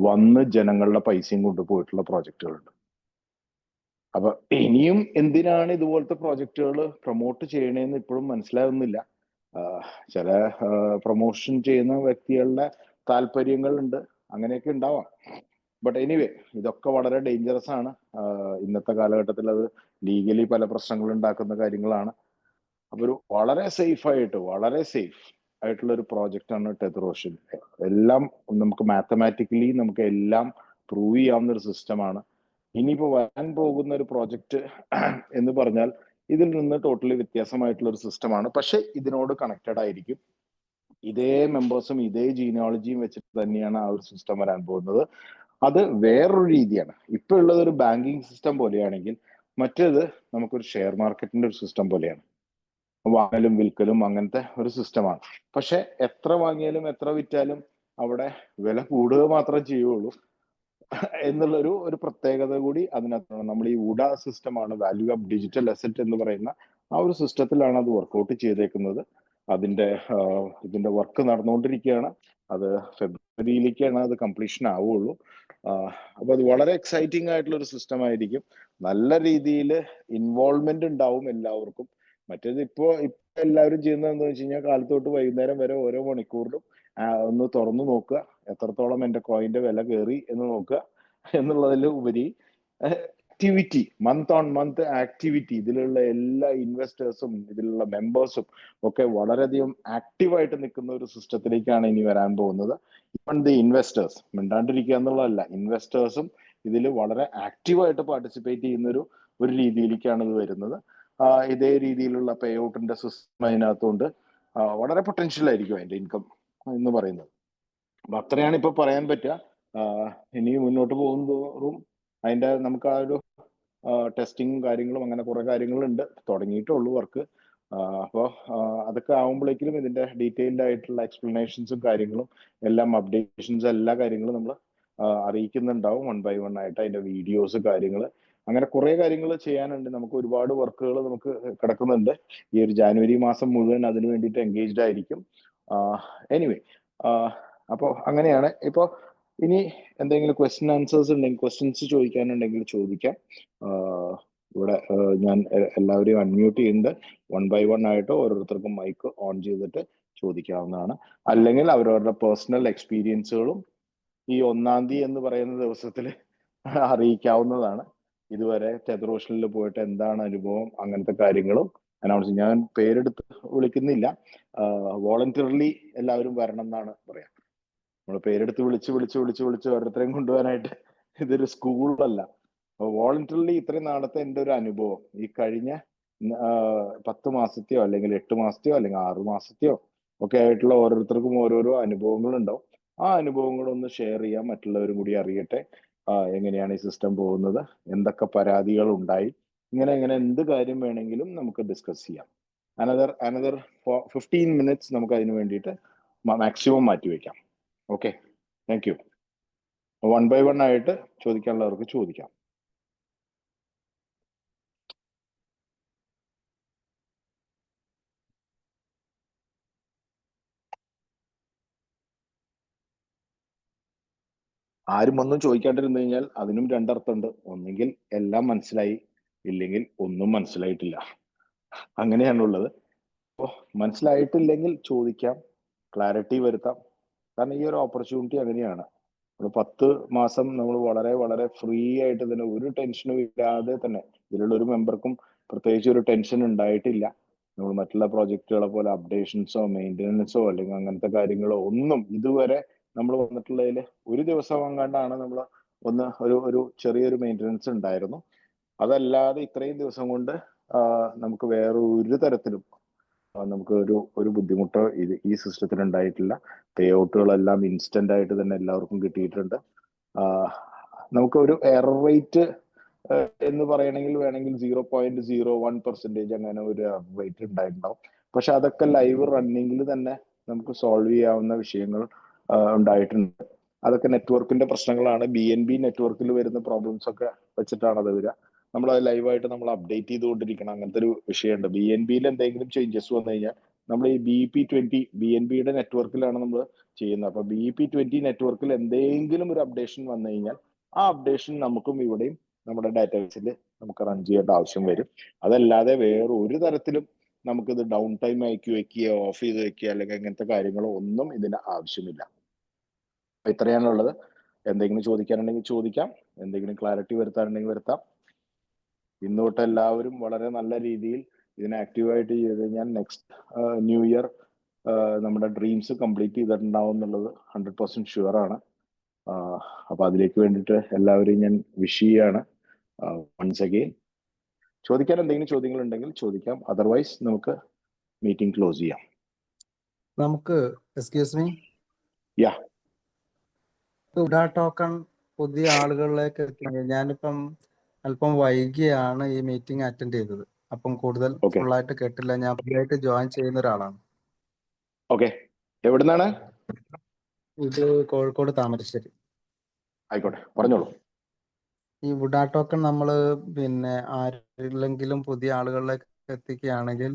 വന്ന് ജനങ്ങളുടെ പൈസയും കൊണ്ടുപോയിട്ടുള്ള പ്രോജക്റ്റുകളുണ്ട്. അപ്പൊ ഇനിയും എന്തിനാണ് ഇതുപോലത്തെ പ്രോജക്റ്റുകൾ പ്രൊമോട്ട് ചെയ്യണേന്ന് ഇപ്പോഴും മനസ്സിലാവുന്നില്ല. ചില പ്രൊമോഷൻ ചെയ്യുന്ന വ്യക്തികളുടെ താല്പര്യങ്ങളുണ്ട്, അങ്ങനെയൊക്കെ ഉണ്ടാവാം. ബട്ട് എനിവേ, ഇതൊക്കെ വളരെ ഡേഞ്ചറസ് ആണ്. ഇന്നത്തെ കാലഘട്ടത്തിൽ അത് ലീഗലി പല പ്രശ്നങ്ങൾ ഉണ്ടാക്കുന്ന കാര്യങ്ങളാണ്. അപ്പൊ ഒരു വളരെ സേഫ് ആയിട്ടുള്ള ഒരു പ്രോജക്റ്റ് ആണ് ടെതർ ഓഷ്യൻ. എല്ലാം നമുക്ക് മാത്തമാറ്റിക്കലി നമുക്ക് എല്ലാം പ്രൂവ് ചെയ്യാവുന്ന ഒരു സിസ്റ്റമാണ്. ഇനിയിപ്പോ വരാൻ പോകുന്ന ഒരു പ്രോജക്റ്റ് എന്ന് പറഞ്ഞാൽ ഇതിൽ നിന്ന് ടോട്ടലി വ്യത്യാസമായിട്ടുള്ള ഒരു സിസ്റ്റമാണ്. പക്ഷെ ഇതിനോട് കണക്റ്റഡ് ആയിരിക്കും. ഇതേ മെമ്പേഴ്സും ഇതേ ജീനിയോളജിയും വെച്ചിട്ട് തന്നെയാണ് ആ ഒരു സിസ്റ്റം വരാൻ പോകുന്നത്. അത് വേറൊരു രീതിയാണ്. ഇപ്പൊ ഉള്ളത് ഒരു ബാങ്കിങ് സിസ്റ്റം പോലെയാണെങ്കിൽ മറ്റേത് നമുക്കൊരു ഷെയർ മാർക്കറ്റിന്റെ ഒരു സിസ്റ്റം പോലെയാണ്. വാങ്ങലും വിൽക്കലും അങ്ങനത്തെ ഒരു സിസ്റ്റമാണ്. പക്ഷെ എത്ര വാങ്ങിയാലും എത്ര വിറ്റാലും അവിടെ വില കൂടുക മാത്രമേ ചെയ്യുള്ളൂ എന്നുള്ളൊരു പ്രത്യേകത കൂടി അതിനകത്താണ്. നമ്മൾ ഈ വുഡ സിസ്റ്റമാണ്, വാല്യൂ ഓഫ് ഡിജിറ്റൽ അസറ്റ് എന്ന് പറയുന്ന ആ ഒരു സിസ്റ്റത്തിലാണ് അത് വർക്ക്ഔട്ട് ചെയ്തേക്കുന്നത്. ഇതിന്റെ വർക്ക് നടന്നുകൊണ്ടിരിക്കുകയാണ്. അത് ഫെബ്രുവരിയിലേക്കാണ് അത് കംപ്ലീഷൻ ആവുള്ളൂ. അപ്പൊ അത് വളരെ എക്സൈറ്റിംഗ് ആയിട്ടുള്ള ഒരു സിസ്റ്റം ആയിരിക്കും. നല്ല രീതിയിൽ ഇൻവോൾവ്മെന്റ് ഉണ്ടാവും എല്ലാവർക്കും. മറ്റേത് ഇപ്പൊ എല്ലാവരും ചെയ്യുന്നത് എന്താ വെച്ച് കഴിഞ്ഞാൽ കാലത്ത് തൊട്ട് വൈകുന്നേരം വരെ ഓരോ മണിക്കൂറിലും ഒന്ന് തുറന്നു നോക്കുക, എത്രത്തോളം എന്റെ കോയിന്റെ വില കയറി എന്ന് നോക്കുക എന്നുള്ളതിൽ ഉപരി activity, month on month activity, ഇതിലുള്ള എല്ലാ ഇൻവെസ്റ്റേഴ്സും ഇതിലുള്ള മെമ്പേഴ്സും ഒക്കെ വളരെയധികം ആക്റ്റീവായിട്ട് നിൽക്കുന്ന ഒരു സിസ്റ്റത്തിലേക്കാണ് ഇനി വരാൻ പോകുന്നത്. ഇവൺ ദി ഇൻവെസ്റ്റേഴ്സ്, മിണ്ടാണ്ടിരിക്കുക എന്നുള്ളതല്ല, ഇൻവെസ്റ്റേഴ്സും ഇതിൽ വളരെ ആക്റ്റീവായിട്ട് പാർട്ടിസിപ്പേറ്റ് ചെയ്യുന്ന ഒരു രീതിയിലേക്കാണ് ഇത് വരുന്നത്. ഇതേ രീതിയിലുള്ള പേ ഔട്ടിന്റെ സിസ്റ്റം അതിനകത്തുകൊണ്ട് വളരെ പൊട്ടൻഷ്യൽ ആയിരിക്കും അതിന്റെ ഇൻകം എന്ന് പറയുന്നത്. അപ്പൊ അത്രയാണ് ഇപ്പൊ പറയാൻ പറ്റുക. ഇനി മുന്നോട്ട് പോകുന്തോറും അതിന്റെ നമുക്ക് ആ ഒരു ടെസ്റ്റിങ്ങും കാര്യങ്ങളും അങ്ങനെ കുറെ കാര്യങ്ങളുണ്ട്. തുടങ്ങിയിട്ടുള്ളൂ വർക്ക്. അപ്പോൾ അതൊക്കെ ആവുമ്പോഴേക്കും ഇതിന്റെ ഡീറ്റെയിൽഡ് ആയിട്ടുള്ള എക്സ്പ്ലനേഷൻസും കാര്യങ്ങളും എല്ലാം അപ്ഡേഷൻസ് എല്ലാ കാര്യങ്ങളും നമ്മൾ അറിയിക്കുന്നുണ്ടാവും 1 by 1 ആയിട്ട്. അതിന്റെ വീഡിയോസ് കാര്യങ്ങൾ അങ്ങനെ കുറെ കാര്യങ്ങൾ ചെയ്യാനുണ്ട്. നമുക്ക് ഒരുപാട് വർക്കുകൾ നമുക്ക് കിടക്കുന്നുണ്ട്. ഈ ഒരു ജാനുവരി മാസം മുഴുവൻ അതിനു വേണ്ടിയിട്ട് എൻഗേജ്ഡ് ആയിരിക്കും. എനിവേ, അപ്പോൾ അങ്ങനെയാണ്. ഇപ്പോൾ ഇനി എന്തെങ്കിലും ക്വസ്റ്റ്യൻസ് ചോദിക്കാനുണ്ടെങ്കിൽ ചോദിക്കാം. ഇവിടെ ഞാൻ എല്ലാവരെയും അൺമ്യൂട്ട് ചെയ്യുന്നുണ്ട്. 1 by 1 ആയിട്ട് ഓരോരുത്തർക്കും മൈക്ക് ഓൺ ചെയ്തിട്ട് ചോദിക്കാവുന്നതാണ്. അല്ലെങ്കിൽ അവരവരുടെ പേഴ്സണൽ എക്സ്പീരിയൻസുകളും ഈ 1-ാം തീയതി എന്ന് പറയുന്ന ദിവസത്തിൽ അറിയിക്കാവുന്നതാണ്. ഇതുവരെ ടെതർ ഓഷ്യനിൽ പോയിട്ട് എന്താണ് അനുഭവം, അങ്ങനത്തെ കാര്യങ്ങളും അനൗൺസ്. ഞാൻ പേരെടുത്ത് വിളിക്കുന്നില്ല, വോളണ്ടിയർലി എല്ലാവരും വരണം എന്നാണ് പറയാം. നമ്മൾ പേരെടുത്ത് വിളിച്ച് ഓരോരുത്തരെയും കൊണ്ടുപോകാനായിട്ട് ഇതൊരു സ്കൂളല്ല. വോളണ്ടിയർലി ഇത്രയും നാളത്തെ എൻ്റെ ഒരു അനുഭവം, ഈ കഴിഞ്ഞ 10 മാസത്തെയോ അല്ലെങ്കിൽ 8 മാസത്തെയോ അല്ലെങ്കിൽ 6 മാസത്തെയോ ഒക്കെ ആയിട്ടുള്ള ഓരോരുത്തർക്കും ഓരോരോ അനുഭവങ്ങൾ ഉണ്ടാവും. ആ അനുഭവങ്ങളൊന്ന് ഷെയർ ചെയ്യാം, മറ്റുള്ളവരും കൂടി അറിയട്ടെ എങ്ങനെയാണ് ഈ സിസ്റ്റം പോകുന്നത്, എന്തൊക്കെ പരാതികൾ ഉണ്ടായി, ഇങ്ങനെ എന്ത് കാര്യം വേണമെങ്കിലും നമുക്ക് ഡിസ്കസ് ചെയ്യാം. അനദർ 15 minutes നമുക്ക് അതിന് വേണ്ടിയിട്ട് മാക്സിമം മാറ്റിവെക്കാം. Okay, thank you. 1 by 1 ആയിട്ട് ചോദിക്കാനുള്ളവർക്ക് ചോദിക്കാം. ആരും ഒന്നും ചോദിക്കാണ്ടിരുന്നു കഴിഞ്ഞാൽ അതിനും രണ്ടർത്ഥമുണ്ട്. ഒന്നെങ്കിൽ എല്ലാം മനസ്സിലായി, ഇല്ലെങ്കിൽ ഒന്നും മനസ്സിലായിട്ടില്ല. അങ്ങനെയാണുള്ളത്. അപ്പോൾ മനസ്സിലായിട്ടില്ലെങ്കിൽ ചോദിക്കാം, ക്ലാരിറ്റി വരുത്താം. കാരണം ഈ ഒരു ഓപ്പർച്യൂണിറ്റി അങ്ങനെയാണ്. 10 മാസം നമ്മൾ വളരെ വളരെ ഫ്രീ ആയിട്ട് തന്നെ ഒരു ടെൻഷനും ഇല്ലാതെ തന്നെ, ഇതിലുള്ള ഒരു മെമ്പർക്കും പ്രത്യേകിച്ച് ഒരു ടെൻഷൻ ഉണ്ടായിട്ടില്ല. നമ്മൾ മറ്റുള്ള പ്രോജക്റ്റുകളെ പോലെ അപ്ഡേഷൻസോ മെയിൻ്റെനൻസോ അല്ലെങ്കിൽ അങ്ങനത്തെ കാര്യങ്ങളോ ഒന്നും ഇതുവരെ നമ്മൾ വന്നിട്ടുള്ളതിൽ ഒരു ദിവസം അങ്ങാണ്ടാണ് നമ്മൾ ഒരു ചെറിയൊരു മെയിൻ്റെനൻസ് ഉണ്ടായിരുന്നു. അതല്ലാതെ ഇത്രയും ദിവസം കൊണ്ട് നമുക്ക് വേറെ ഒരു തരത്തിലും നമുക്ക് ഒരു ബുദ്ധിമുട്ടോ ഈ സിസ്റ്റത്തിന് ഉണ്ടായിട്ടില്ല. പേ ഔട്ടുകളെല്ലാം ഇൻസ്റ്റന്റ് ആയിട്ട് തന്നെ എല്ലാവർക്കും കിട്ടിയിട്ടുണ്ട്. നമുക്ക് ഒരു എറർ റേറ്റ് എന്ന് പറയണമെങ്കിൽ വേണമെങ്കിൽ 0.01% അങ്ങനെ ഒരു എറർ റേറ്റ് ഉണ്ടായിട്ടുണ്ടാവും. പക്ഷെ അതൊക്കെ ലൈവ് റണ്ണിങ്ങിൽ തന്നെ നമുക്ക് സോൾവ് ചെയ്യാവുന്ന വിഷയങ്ങൾ ഉണ്ടായിട്ടുണ്ട്. അതൊക്കെ നെറ്റ്വർക്കിന്റെ പ്രശ്നങ്ങളാണ്. BNB നെറ്റ്വർക്കിൽ വരുന്ന പ്രോബ്ലംസ് ഒക്കെ വെച്ചിട്ടാണ് അത് വരിക. നമ്മൾ ലൈവായിട്ട് നമ്മൾ അപ്ഡേറ്റ് ചെയ്തുകൊണ്ടിരിക്കണം. അങ്ങനത്തെ ഒരു വിഷയമുണ്ട്. BNBയിൽ എന്തെങ്കിലും ചേഞ്ചസ് വന്നു കഴിഞ്ഞാൽ നമ്മൾ ഈ BEP20 BNBയുടെ നെറ്റ്വർക്കിലാണ് നമ്മൾ ചെയ്യുന്നത്. അപ്പൊ BEP20 നെറ്റ്വർക്കിൽ എന്തെങ്കിലും ഒരു അപ്ഡേഷൻ വന്നു കഴിഞ്ഞാൽ ആ അപ്ഡേഷൻ നമുക്കും ഇവിടെയും നമ്മുടെ ഡാറ്റാബേസിൽ നമുക്ക് റൺ ചെയ്യേണ്ട ആവശ്യം വരും. അതല്ലാതെ വേറെ ഒരു തരത്തിലും നമുക്കിത് ഡൗൺ ടൈം ആക്കി വെക്കുകയോ ഓഫ് ചെയ്ത് വെക്കുകയോ അല്ലെങ്കിൽ അങ്ങനത്തെ കാര്യങ്ങളോ ഒന്നും ഇതിന് ആവശ്യമില്ല. ഇത്രയാണുള്ളത്. എന്തെങ്കിലും ചോദിക്കാനുണ്ടെങ്കിൽ ചോദിക്കാം, എന്തെങ്കിലും ക്ലാരിറ്റി വരുത്താനുണ്ടെങ്കിൽ വരുത്താം. ഇന്ന് തൊട്ട് എല്ലാവരും വളരെ നല്ല രീതിയിൽ ഇതിനെ ആക്റ്റീവായിട്ട് ചെയ്ത് കഴിഞ്ഞാൽ നെക്സ്റ്റ് ന്യൂ ഇയർ നമ്മുടെ ഡ്രീംസ് കംപ്ലീറ്റ് ചെയ്തിട്ടുണ്ടാവും എന്നുള്ളത് 100% ഷുവർ ആണ്. അപ്പൊ അതിലേക്ക് വേണ്ടിയിട്ട് എല്ലാവരെയും ഞാൻ വിഷ് ചെയ്യാണ് വൺസ് അഗെയിൻ. ചോദിക്കാൻ എന്തെങ്കിലും ചോദ്യങ്ങൾ ഉണ്ടെങ്കിൽ ചോദിക്കാം, അതർവൈസ് നമുക്ക് മീറ്റിംഗ് ക്ലോസ് ചെയ്യാം. നമുക്ക് എക്സ്ക്യൂസ് മീ, യാ, ഉഡാ ടോക്കൺ പുതിയ ആളുകളിലേക്ക് എത്തി. ഞാനിപ്പം അല്പം വൈകിയാണ് ഈ മീറ്റിംഗ് അറ്റൻഡ് ചെയ്തത്, അപ്പം കൂടുതൽ Okay. ഫുള്ളായിട്ട് കേട്ടില്ല. ഞാൻ പുതിയതായിട്ട് ജോയിൻ ചെയ്യുന്ന ഒരാളാണ്. ഓക്കെ. എവിടുന്നാണ്? ഇത് കോഴിക്കോട് താമരശ്ശേരി. ആയിക്കോട്ടെ, പറഞ്ഞോളൂ. ഈ ഉഡാ ടോക്കൺ നമ്മൾ പിന്നെ ആരെങ്കിലും പുതിയ ആളുകളിലേക്ക് എത്തിക്കുകയാണെങ്കിൽ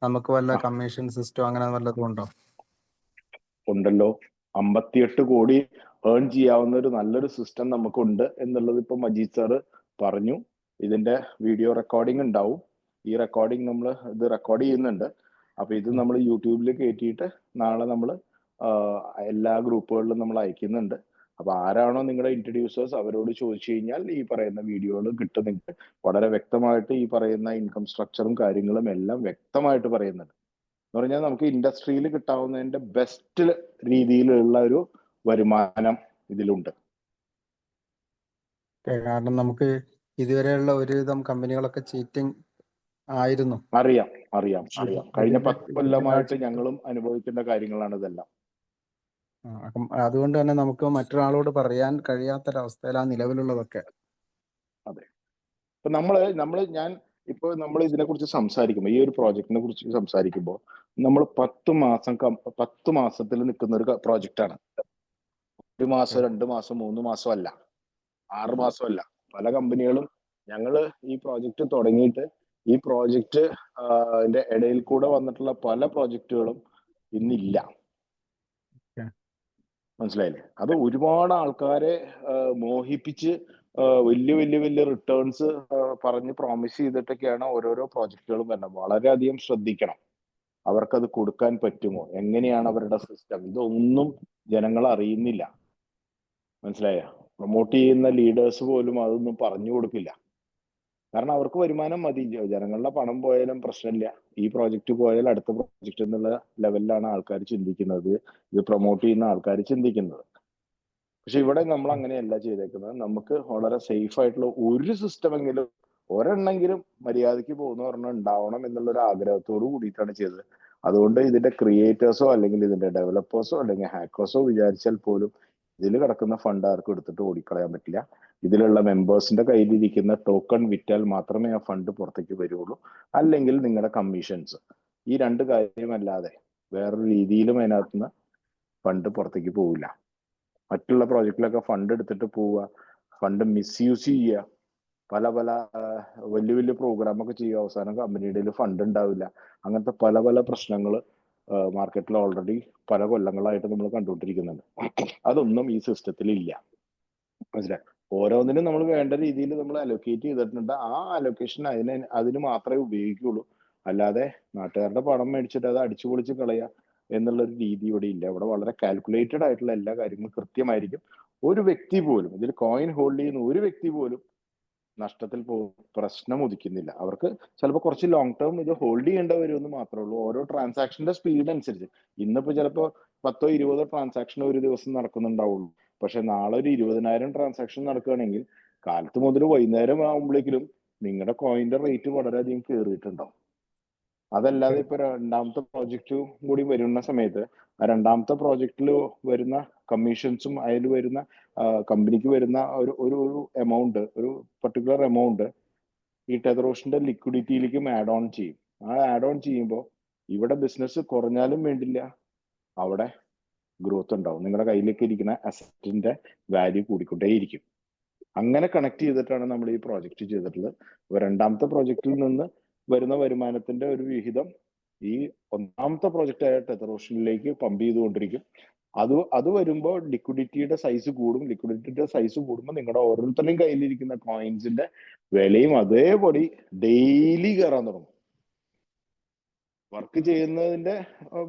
നമുക്ക് വല്ല കമ്മീഷൻ സിസ്റ്റം അങ്ങനെ വല്ലതും ഉണ്ടോ? ഉണ്ടല്ലോ. 58 കോടി ഏൺ ചെയ്യാവുന്ന ഒരു നല്ലൊരു സിസ്റ്റം നമുക്കുണ്ട് എന്നുള്ളത് ഇപ്പൊ മജീദ് സാറ് പറഞ്ഞു. ഇതിന്റെ വീഡിയോ റെക്കോർഡിംഗ് ഉണ്ടാവും. ഈ റെക്കോർഡിംഗ് നമ്മൾ ഇത് റെക്കോർഡ് ചെയ്യുന്നുണ്ട്. അപ്പൊ ഇത് നമ്മൾ യൂട്യൂബിൽ കയറ്റിയിട്ട് നാളെ നമ്മൾ എല്ലാ ഗ്രൂപ്പുകളിലും നമ്മൾ അയക്കുന്നുണ്ട്. അപ്പൊ ആരാണോ നിങ്ങളുടെ ഇൻട്രൊഡ്യൂസേഴ്സ് അവരോട് ചോദിച്ചു കഴിഞ്ഞാൽ ഈ പറയുന്ന വീഡിയോകൾ കിട്ടും. നിങ്ങൾക്ക് വളരെ വ്യക്തമായിട്ട് ഈ പറയുന്ന ഇൻകം സ്ട്രക്ചറും കാര്യങ്ങളും എല്ലാം വ്യക്തമായിട്ട് പറയുന്നുണ്ട്. എന്ന് പറഞ്ഞാൽ നമുക്ക് ഇൻഡസ്ട്രിയിൽ കിട്ടാവുന്നതിന്റെ ബെസ്റ്റ് രീതിയിലുള്ള ഒരു വരുമാനം ഇതിലുണ്ട്. കാരണം നമുക്ക് ഇതുവരെയുള്ള ഒരുവിധം കമ്പനികളൊക്കെ ചീറ്റിംഗ് ആയിരുന്നു. അറിയാം. കഴിഞ്ഞ 10 കൊല്ലമായിട്ട് ഞങ്ങളും അനുഭവിക്കുന്ന കാര്യങ്ങളാണ് ഇതെല്ലാം. അപ്പം അതുകൊണ്ട് തന്നെ നമുക്ക് മറ്റൊരാളോട് പറയാൻ കഴിയാത്തൊരവസ്ഥയിലാണ് നിലവിലുള്ളതൊക്കെ. അതെ. ഇപ്പൊ ഞാൻ ഇപ്പൊ നമ്മൾ ഇതിനെ കുറിച്ച് സംസാരിക്കുമ്പോൾ, ഈ ഒരു പ്രോജക്റ്റിനെ കുറിച്ച് സംസാരിക്കുമ്പോൾ നമ്മൾ 10 മാസത്തിൽ നിൽക്കുന്ന ഒരു പ്രോജക്റ്റ് ആണ്. 1 മാസം 2 മാസം 3 മാസം അല്ല, 6 മാസം അല്ല. പല കമ്പനികളും ഞങ്ങള് ഈ പ്രോജക്റ്റ് തുടങ്ങിയിട്ട് ഈ പ്രോജക്റ്റ് ഇടയിൽ കൂടെ വന്നിട്ടുള്ള പല പ്രോജക്റ്റുകളും ഇന്നില്ല. മനസ്സിലായില്ലേ? അത് ഒരുപാട് ആൾക്കാരെ മോഹിപ്പിച്ച് വലിയ റിട്ടേൺസ് പറഞ്ഞ് പ്രോമിസ് ചെയ്തിട്ടൊക്കെയാണ് ഓരോരോ പ്രോജക്റ്റുകളും വരുന്നത്. വളരെയധികം ശ്രദ്ധിക്കണം. അവർക്കത് കൊടുക്കാൻ പറ്റുമോ, എങ്ങനെയാണ് അവരുടെ സിസ്റ്റം, ഇതൊന്നും ജനങ്ങൾ അറിയുന്നില്ല. മനസ്സിലായ? പ്രൊമോട്ട് ചെയ്യുന്ന ലീഡേഴ്സ് പോലും അതൊന്നും പറഞ്ഞു കൊടുക്കില്ല. കാരണം അവർക്ക് വരുമാനം മതി. ജനങ്ങളുടെ പണം പോയാലും പ്രശ്നമില്ല, ഈ പ്രോജക്റ്റ് പോയാൽ അടുത്ത പ്രോജക്റ്റ് എന്നുള്ള ലെവലിലാണ് ആൾക്കാർ ചിന്തിക്കുന്നത്, ഇത് പ്രൊമോട്ട് ചെയ്യുന്ന ആൾക്കാർ ചിന്തിക്കുന്നത്. പക്ഷെ ഇവിടെ നമ്മൾ അങ്ങനെയല്ല ചെയ്തേക്കുന്നത്. നമുക്ക് വളരെ സേഫ് ആയിട്ടുള്ള ഒരു സിസ്റ്റമെങ്കിലും ഒരെണ്ണെങ്കിലും മര്യാദയ്ക്ക് പോകുന്ന ഒരെണ്ണം ഉണ്ടാവണം എന്നുള്ള ഒരു ആഗ്രഹത്തോട് കൂടിയിട്ടാണ് ചെയ്തത്. അതുകൊണ്ട് ഇതിന്റെ ക്രിയേറ്റേഴ്സോ അല്ലെങ്കിൽ ഇതിന്റെ ഡെവലപ്പേഴ്സോ അല്ലെങ്കിൽ ഹാക്കേഴ്സോ വിചാരിച്ചാൽ പോലും ഇതിൽ കിടക്കുന്ന ഫണ്ട് ആർക്കും എടുത്തിട്ട് ഓടിക്കളയാൻ പറ്റില്ല. ഇതിലുള്ള മെമ്പേഴ്സിന്റെ കയ്യിലിരിക്കുന്ന ടോക്കൺ വിറ്റാൽ മാത്രമേ ആ ഫണ്ട് പുറത്തേക്ക് വരുള്ളൂ. അല്ലെങ്കിൽ നിങ്ങളുടെ കമ്മീഷൻസ്, ഈ 2 കാര്യമല്ലാതെ വേറൊരു രീതിയിലും അതിനകത്തുനിന്ന് ഫണ്ട് പുറത്തേക്ക് പോവില്ല. മറ്റുള്ള പ്രോജക്റ്റിലൊക്കെ ഫണ്ട് എടുത്തിട്ട് പോവുക, ഫണ്ട് മിസ്യൂസ് ചെയ്യുക, പല വലിയ പ്രോഗ്രാമൊക്കെ ചെയ്യുക, അവസാനം കമ്പനിയുടെ ഫണ്ട് ഉണ്ടാവില്ല. അങ്ങനത്തെ പല പ്രശ്നങ്ങൾ മാർക്കറ്റിൽ ഓൾറെഡി പല കൊല്ലങ്ങളായിട്ട് നമ്മൾ കണ്ടുകൊണ്ടിരിക്കുന്നുണ്ട്. അതൊന്നും ഈ സിസ്റ്റത്തിൽ ഇല്ല. മനസ്സിലായി? ഓരോന്നിനും നമ്മൾ വേണ്ട രീതിയിൽ നമ്മൾ അലോക്കേറ്റ് ചെയ്തിട്ടുണ്ട്. ആ അലോക്കേഷൻ അതിന് മാത്രമേ ഉപയോഗിക്കുള്ളൂ. അല്ലാതെ നാട്ടുകാരുടെ പണം മേടിച്ചിട്ട് അത് അടിച്ചു പൊളിച്ച് കളയുക എന്നുള്ളൊരു രീതി ഇവിടെ ഇല്ല. ഇവിടെ വളരെ കാൽക്കുലേറ്റഡ് ആയിട്ടുള്ള എല്ലാ കാര്യങ്ങളും കൃത്യമായിരിക്കും. ഒരു വ്യക്തി പോലും ഇതിൽ കോയിൻ ഹോൾഡ് ചെയ്യുന്ന ഒരു വ്യക്തി പോലും നഷ്ടത്തിൽ പ്രശ്നം ഉദിക്കുന്നില്ല. അവർക്ക് ചിലപ്പോൾ കുറച്ച് ലോങ് ടേം ഇത് ഹോൾഡ് ചെയ്യേണ്ട വരുമെന്ന് മാത്രമേ ഉള്ളൂ. ഓരോ ട്രാൻസാക്ഷന്റെ സ്പീഡ് അനുസരിച്ച് ഇന്നിപ്പോ ചിലപ്പോൾ 10-20 ട്രാൻസാക്ഷൻ ഒരു ദിവസം നടക്കുന്നുണ്ടാവുള്ളൂ. പക്ഷെ നാളെ ഒരു 20,000 ട്രാൻസാക്ഷൻ നടക്കുകയാണെങ്കിൽ കാലത്ത് മുതൽ വൈകുന്നേരം ആകുമ്പോഴേക്കും നിങ്ങളുടെ കോയിന്റെ റേറ്റ് വളരെയധികം കയറിയിട്ടുണ്ടാവും. അതല്ലാതെ ഇപ്പൊ രണ്ടാമത്തെ പ്രോജക്റ്റ് കൂടി വരുന്ന സമയത്ത് ആ രണ്ടാമത്തെ പ്രോജക്റ്റിൽ വരുന്ന കമ്മീഷൻസും അതിൽ വരുന്ന കമ്പനിക്ക് വരുന്ന ഒരു എമൗണ്ട്, ഒരു പർട്ടിക്കുലർ എമൗണ്ട് ഈ ടെതർ ഓഷന്റെ ലിക്വിഡിറ്റിയിലേക്കും ആഡ് ഓൺ ചെയ്യും. ആ ആഡ് ഓൺ ചെയ്യുമ്പോൾ ഇവിടെ ബിസിനസ് കുറഞ്ഞാലും വേണ്ടില്ല, അവിടെ ഗ്രോത്ത് ഉണ്ടാവും. നിങ്ങളുടെ കയ്യിലേക്ക് ഇരിക്കുന്ന അസറ്റിന്റെ വാല്യൂ കൂടിക്കൊണ്ടേയിരിക്കും. അങ്ങനെ കണക്ട് ചെയ്തിട്ടാണ് നമ്മൾ ഈ പ്രോജക്റ്റ് ചെയ്തിട്ടുള്ളത്. രണ്ടാമത്തെ പ്രോജക്റ്റിൽ നിന്ന് വരുന്ന വരുമാനത്തിന്റെ ഒരു വിഹിതം ഈ ഒന്നാമത്തെ പ്രോജക്റ്റ് ആയ ടെതറോഷനിലേക്ക് പമ്പ് ചെയ്തുകൊണ്ടിരിക്കും. അത് വരുമ്പോൾ ലിക്വിഡിറ്റിയുടെ സൈസ് കൂടും. ലിക്വിഡിറ്റിയുടെ സൈസ് കൂടുമ്പോൾ നിങ്ങളുടെ ഓരോരുത്തരുടെയും കയ്യിലിരിക്കുന്ന കോയിൻസിന്റെ വിലയും അതേപടി ഡെയിലി കയറാൻ തുടങ്ങും. വർക്ക് ചെയ്യുന്നതിന്റെ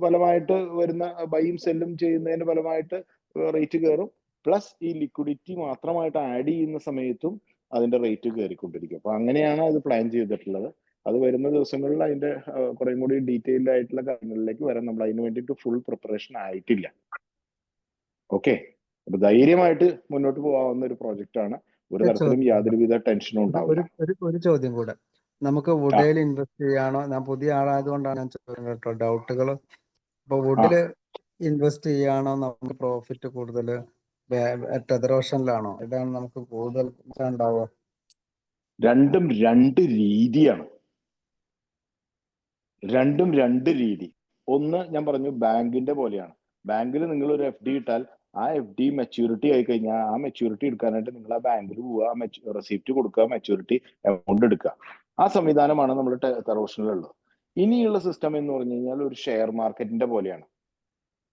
ഫലമായിട്ട് വരുന്ന ബൈയും സെല്ലും ചെയ്യുന്നതിന്റെ ഫലമായിട്ട് റേറ്റ് കയറും. പ്ലസ് ഈ ലിക്വിഡിറ്റി മാത്രമായിട്ട് ആഡ് ചെയ്യുന്ന സമയത്തും അതിന്റെ റേറ്റ് കയറിക്കൊണ്ടിരിക്കും. അപ്പൊ അങ്ങനെയാണ് അത് പ്ലാൻ ചെയ്തിട്ടുള്ളത്. അത് വരുന്ന ദിവസങ്ങളിൽ അതിന്റെ കുറേ കൂടി ഡീറ്റെയിൽഡ് ആയിട്ടുള്ള കാര്യങ്ങളിലേക്ക് വരാൻ നമ്മൾ അതിന് വേണ്ടിയിട്ട് ഫുൾ പ്രിപ്പറേഷൻ ആയിട്ടില്ല. ഓക്കെ, അപ്പൊ ധൈര്യമായിട്ട് മുന്നോട്ട് പോകാവുന്ന ഒരു പ്രോജക്റ്റ് ആണ്. ഒരു തരത്തിലും യാതൊരുവിധ ടെൻഷനും ഉണ്ടാവില്ല. ഒരു ചോദ്യം കൂടെ, നമുക്ക് വുഡിൽ ഇൻവെസ്റ്റ് ചെയ്യാണോ? ഞാൻ പുതിയ ആളായതുകൊണ്ടാണ് ഞാൻ ചോദിക്കുന്നത് കേട്ടോ, ഡൗട്ടുകൾ. അപ്പൊ വുഡിൽ ഇൻവെസ്റ്റ് ചെയ്യാണോ നമുക്ക് പ്രോഫിറ്റ് കൂടുതൽ, ടെതറോഷനിലാണോ? ഇതാണ് നമുക്ക് കൂടുതൽ ഉണ്ടാവുക? രണ്ടും രണ്ട് രീതിയാണ്. രണ്ടും രണ്ട് രീതി. ഒന്ന് ഞാൻ പറഞ്ഞു ബാങ്കിന്റെ പോലെയാണ്. ബാങ്കിൽ നിങ്ങൾ ഒരു FD ഇട്ടാൽ ആ FD മെച്യൂരിറ്റി ആയി കഴിഞ്ഞാൽ ആ മെച്യൂരിറ്റി എടുക്കാനായിട്ട് നിങ്ങൾ ആ ബാങ്കിൽ പോവുക, റെസിപ്റ്റ് കൊടുക്കുക, മെച്യൂരിറ്റി എമൗണ്ട് എടുക്കുക. ആ സംവിധാനമാണ് നമ്മൾ ടെതറോഷനിലുള്ളത്. ഇനിയുള്ള സിസ്റ്റം എന്ന് പറഞ്ഞു കഴിഞ്ഞാൽ ഒരു ഷെയർ മാർക്കറ്റിന്റെ പോലെയാണ്.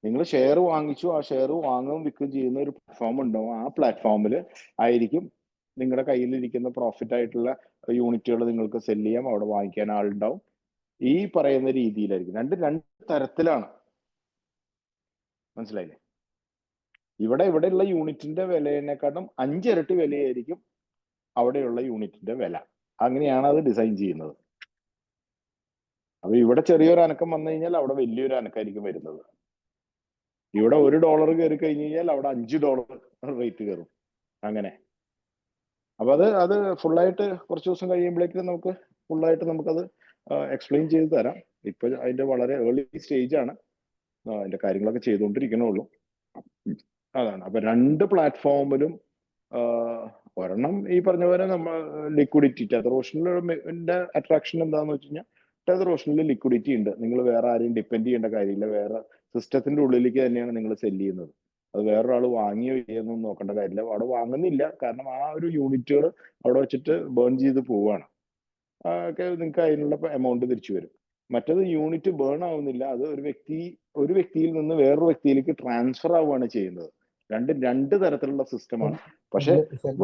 നിങ്ങൾ ഷെയർ വാങ്ങിച്ചു, ആ ഷെയർ വാങ്ങുകയും വിൽക്കുകയും ചെയ്യുന്ന ഒരു പ്ലാറ്റ്ഫോം ഉണ്ടാവും. ആ പ്ലാറ്റ്ഫോമിൽ ആയിരിക്കും നിങ്ങളുടെ കയ്യിലിരിക്കുന്ന പ്രോഫിറ്റ് ആയിട്ടുള്ള യൂണിറ്റുകൾ നിങ്ങൾക്ക് സെല് ചെയ്യാം, അവിടെ വാങ്ങിക്കാൻ ആളുണ്ടാവും. ഈ പറയുന്ന രീതിയിലായിരിക്കും. രണ്ട് തരത്തിലാണ്. മനസ്സിലായില്ലേ? ഇവിടെയുള്ള യൂണിറ്റിന്റെ വിലയെക്കാട്ടും 5 ഇരട്ടി വിലയായിരിക്കും അവിടെയുള്ള യൂണിറ്റിന്റെ വില. അങ്ങനെയാണ് അത് ഡിസൈൻ ചെയ്യുന്നത്. അപ്പൊ ഇവിടെ ചെറിയൊരു അനക്കം വന്നു കഴിഞ്ഞാൽ അവിടെ വലിയൊരു അനക്കമായിരിക്കും വരുന്നത്. ഇവിടെ $1 കയറി കഴിഞ്ഞ് കഴിഞ്ഞാൽ അവിടെ $5 റേറ്റ് കയറും. അങ്ങനെ. അപ്പൊ അത് ഫുള്ളായിട്ട് കുറച്ച് ദിവസം കഴിയുമ്പോഴേക്കും നമുക്ക് ഫുള്ളായിട്ട് നമുക്കത് എക്സ്പ്ലെയിൻ ചെയ്ത് തരാം. ഇപ്പൊ അതിന്റെ വളരെ ഏർലി സ്റ്റേജ് ആണ്. അതിന്റെ കാര്യങ്ങളൊക്കെ ചെയ്തുകൊണ്ടിരിക്കണുള്ളൂ. അതാണ്. അപ്പൊ രണ്ട് പ്ലാറ്റ്ഫോമിലും ഒരെണ്ണം ഈ പറഞ്ഞ പോലെ നമ്മൾ ലിക്വിഡിറ്റി, ടെതറോഷനിന്റെ അട്രാക്ഷൻ എന്താന്ന് വെച്ച് കഴിഞ്ഞാൽ ടെതറോഷനിൽ ലിക്വിഡിറ്റി ഉണ്ട്. നിങ്ങൾ വേറെ ആരെയും ഡിപ്പെൻഡ് ചെയ്യേണ്ട കാര്യമില്ല. വേറെ സിസ്റ്റത്തിന്റെ ഉള്ളിലേക്ക് തന്നെയാണ് നിങ്ങൾ സെല് ചെയ്യുന്നത്. അത് വേറൊരാൾ വാങ്ങിയോ ഇല്ലയെന്നൊന്നും നോക്കേണ്ട കാര്യമില്ല. അവിടെ വാങ്ങുന്നില്ല, കാരണം ആ ഒരു യൂണിറ്റുകൾ അവിടെ വെച്ചിട്ട് ബേൺ ചെയ്ത് പോവാണ്. ഒക്കെ നിങ്ങൾക്ക് അതിനുള്ള എമൗണ്ട് തിരിച്ചു വരും. മറ്റേത് യൂണിറ്റ് ബേൺ ആവുന്നില്ല, അത് ഒരു വ്യക്തിയിൽ നിന്ന് വേറൊരു വ്യക്തിയിലേക്ക് ട്രാൻസ്ഫർ ആവുകയാണ് ചെയ്യുന്നത്. രണ്ട് തരത്തിലുള്ള സിസ്റ്റമാണ്. പക്ഷെ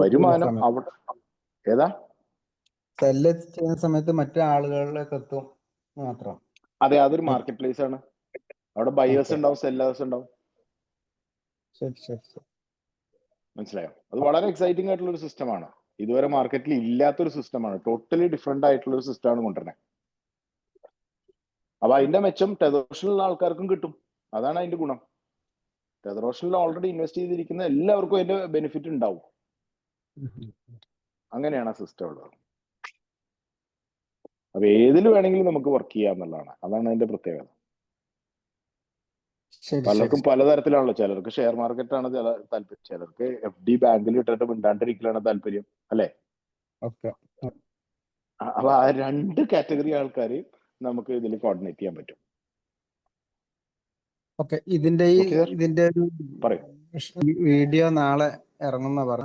വരുമാനം അവിടെ ഏതാ സെല്ല് ചെയ്യുന്ന സമയത്ത് മറ്റു ആളുകളിലേക്ക് എത്തും മാത്രം. അതെ, അതൊരു മാർക്കറ്റ് പ്ലേസ് ആണ്. അവിടെ ബയേഴ്സ് ഉണ്ടാവും, സെല്ലേഴ്സ് ഉണ്ടാവും. മനസ്സിലായോ? അത് വളരെ എക്സൈറ്റിംഗ് ആയിട്ടുള്ള ഒരു സിസ്റ്റമാണ്. ഇതുവരെ മാർക്കറ്റിൽ ഇല്ലാത്തൊരു സിസ്റ്റമാണ്. ടോട്ടലി ഡിഫറെന്റ് ആയിട്ടുള്ള ഒരു സിസ്റ്റമാണ് കൊണ്ടുവരുന്നത്. അപ്പൊ അതിന്റെ മെച്ചം ടെതറോഷനിലുള്ള ആൾക്കാർക്കും കിട്ടും. അതാണ് അതിന്റെ ഗുണം. ടെതറോഷനിൽ ഓൾറെഡി ഇൻവെസ്റ്റ് ചെയ്തിരിക്കുന്ന എല്ലാവർക്കും അതിന്റെ ബെനിഫിറ്റ് ഉണ്ടാവും. അങ്ങനെയാണ് ആ സിസ്റ്റം ഉള്ളത്. അപ്പൊ ഏതിൽ വേണമെങ്കിലും നമുക്ക് വർക്ക് ചെയ്യാം എന്നുള്ളതാണ്. അതാണ് അതിന്റെ പ്രത്യേകത. പലർക്കും പലതരത്തിലാണല്ലോ. ചിലർക്ക് ഷെയർ മാർക്കറ്റ് ആണ് താല്പര്യം, ചിലർക്ക് FD ബാങ്കിൽ ഇട്ടിട്ട് മിണ്ടാണ്ടിരിക്കലാണ് താല്പര്യം, അല്ലെ? അപ്പൊ ആ രണ്ട് കാറ്റഗറി ആൾക്കാരെയും നമുക്ക് ഇതിൽ കോർഡിനേറ്റ് ചെയ്യാൻ പറ്റും. ഓക്കെ, ഇതിന്റെ ഒരു വീഡിയോ നാളെ ഇറങ്ങുന്ന പറ.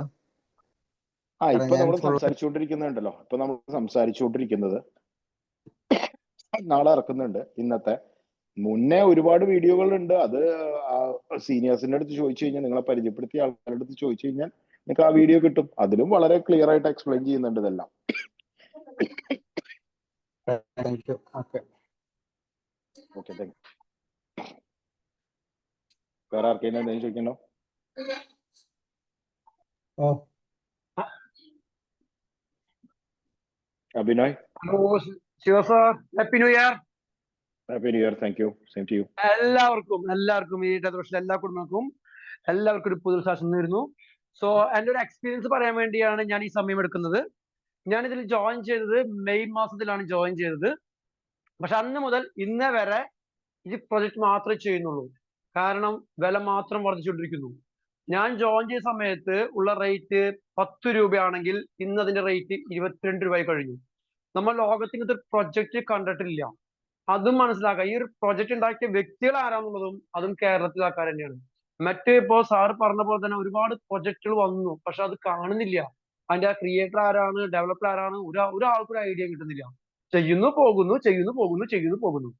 ഇപ്പൊ നമ്മൾ സംസാരിച്ചുകൊണ്ടിരിക്കുന്നുണ്ടല്ലോ, നാളെ ഇറക്കുന്നുണ്ട്. ഇന്നത്തെ മുന്നേ ഒരുപാട് വീഡിയോകൾ ഉണ്ട്. അത് സീനിയേഴ്സിന്റെ അടുത്ത് ചോദിച്ചു കഴിഞ്ഞാൽ, നിങ്ങളെ പരിചയപ്പെടുത്തിയ ആൾക്കാരുടെ അടുത്ത് ചോദിച്ചു കഴിഞ്ഞാൽ നിങ്ങൾക്ക് ആ വീഡിയോ കിട്ടും. അതിലും വളരെ ക്ലിയർ ആയിട്ട് എക്സ്പ്ലെയിൻ ചെയ്യുന്നുണ്ട് ഇതെല്ലാം. Okay, thank you. വേറെ ആർക്കെങ്കിലും എന്തെങ്കിലും ചോദിക്കണോ? Abhinoy. Hello Shiva sir, happy new year. Happy new year. Thank you. Same to you. എല്ലാവർക്കും ഈ ടെതറോഷനിലെ എല്ലാ കുടുംബങ്ങൾക്കും എല്ലാവർക്കും ഒരു പുതുസാക്ഷം നേരുന്നു. സോ എൻ്റെ ഒരു എക്സ്പീരിയൻസ് പറയാൻ വേണ്ടിയാണ് ഞാൻ ഈ സമയം എടുക്കുന്നത്. ഞാൻ ഇതിൽ ജോയിൻ ചെയ്തത് മെയ് മാസത്തിലാണ് ജോയിൻ ചെയ്തത്. പക്ഷെ അന്ന് മുതൽ ഇന്നേ വരെ ഈ പ്രൊജക്ട് മാത്രമേ ചെയ്യുന്നുള്ളൂ. കാരണം വില മാത്രം വർദ്ധിച്ചുകൊണ്ടിരിക്കുന്നു. ഞാൻ ജോയിൻ ചെയ്ത സമയത്ത് ഉള്ള റേറ്റ് 10 രൂപയാണെങ്കിൽ ഇന്ന് അതിന്റെ റേറ്റ് 22 രൂപയായി കഴിഞ്ഞു. നമ്മൾ ലോകത്ത് ഇങ്ങനത്തെ ഒരു പ്രൊജക്ട് കണ്ടിട്ടില്ല. അതും മനസ്സിലാക്കുക. ഈ ഒരു പ്രൊജക്ട് ഉണ്ടാക്കിയ വ്യക്തികൾ ആരാന്നുള്ളതും അതും കേരളത്തിലെ ആൾക്കാർ തന്നെയാണ്. മറ്റേ ഇപ്പോ സാറ് പറഞ്ഞ പോലെ തന്നെ ഒരുപാട് പ്രൊജക്ടുകൾ വന്നു, പക്ഷെ അത് കാണുന്നില്ല. അതിന്റെ ക്രിയേറ്റർ ആരാണ്, ഡെവലപ്പർ ആരാണ്, ഒരാൾക്കും ഒരു ഐഡിയ കിട്ടുന്നില്ല. ചെയ്യുന്നു പോകുന്നു, ചെയ്യുന്നു പോകുന്നു, ചെയ്യുന്നു പോകുന്നു.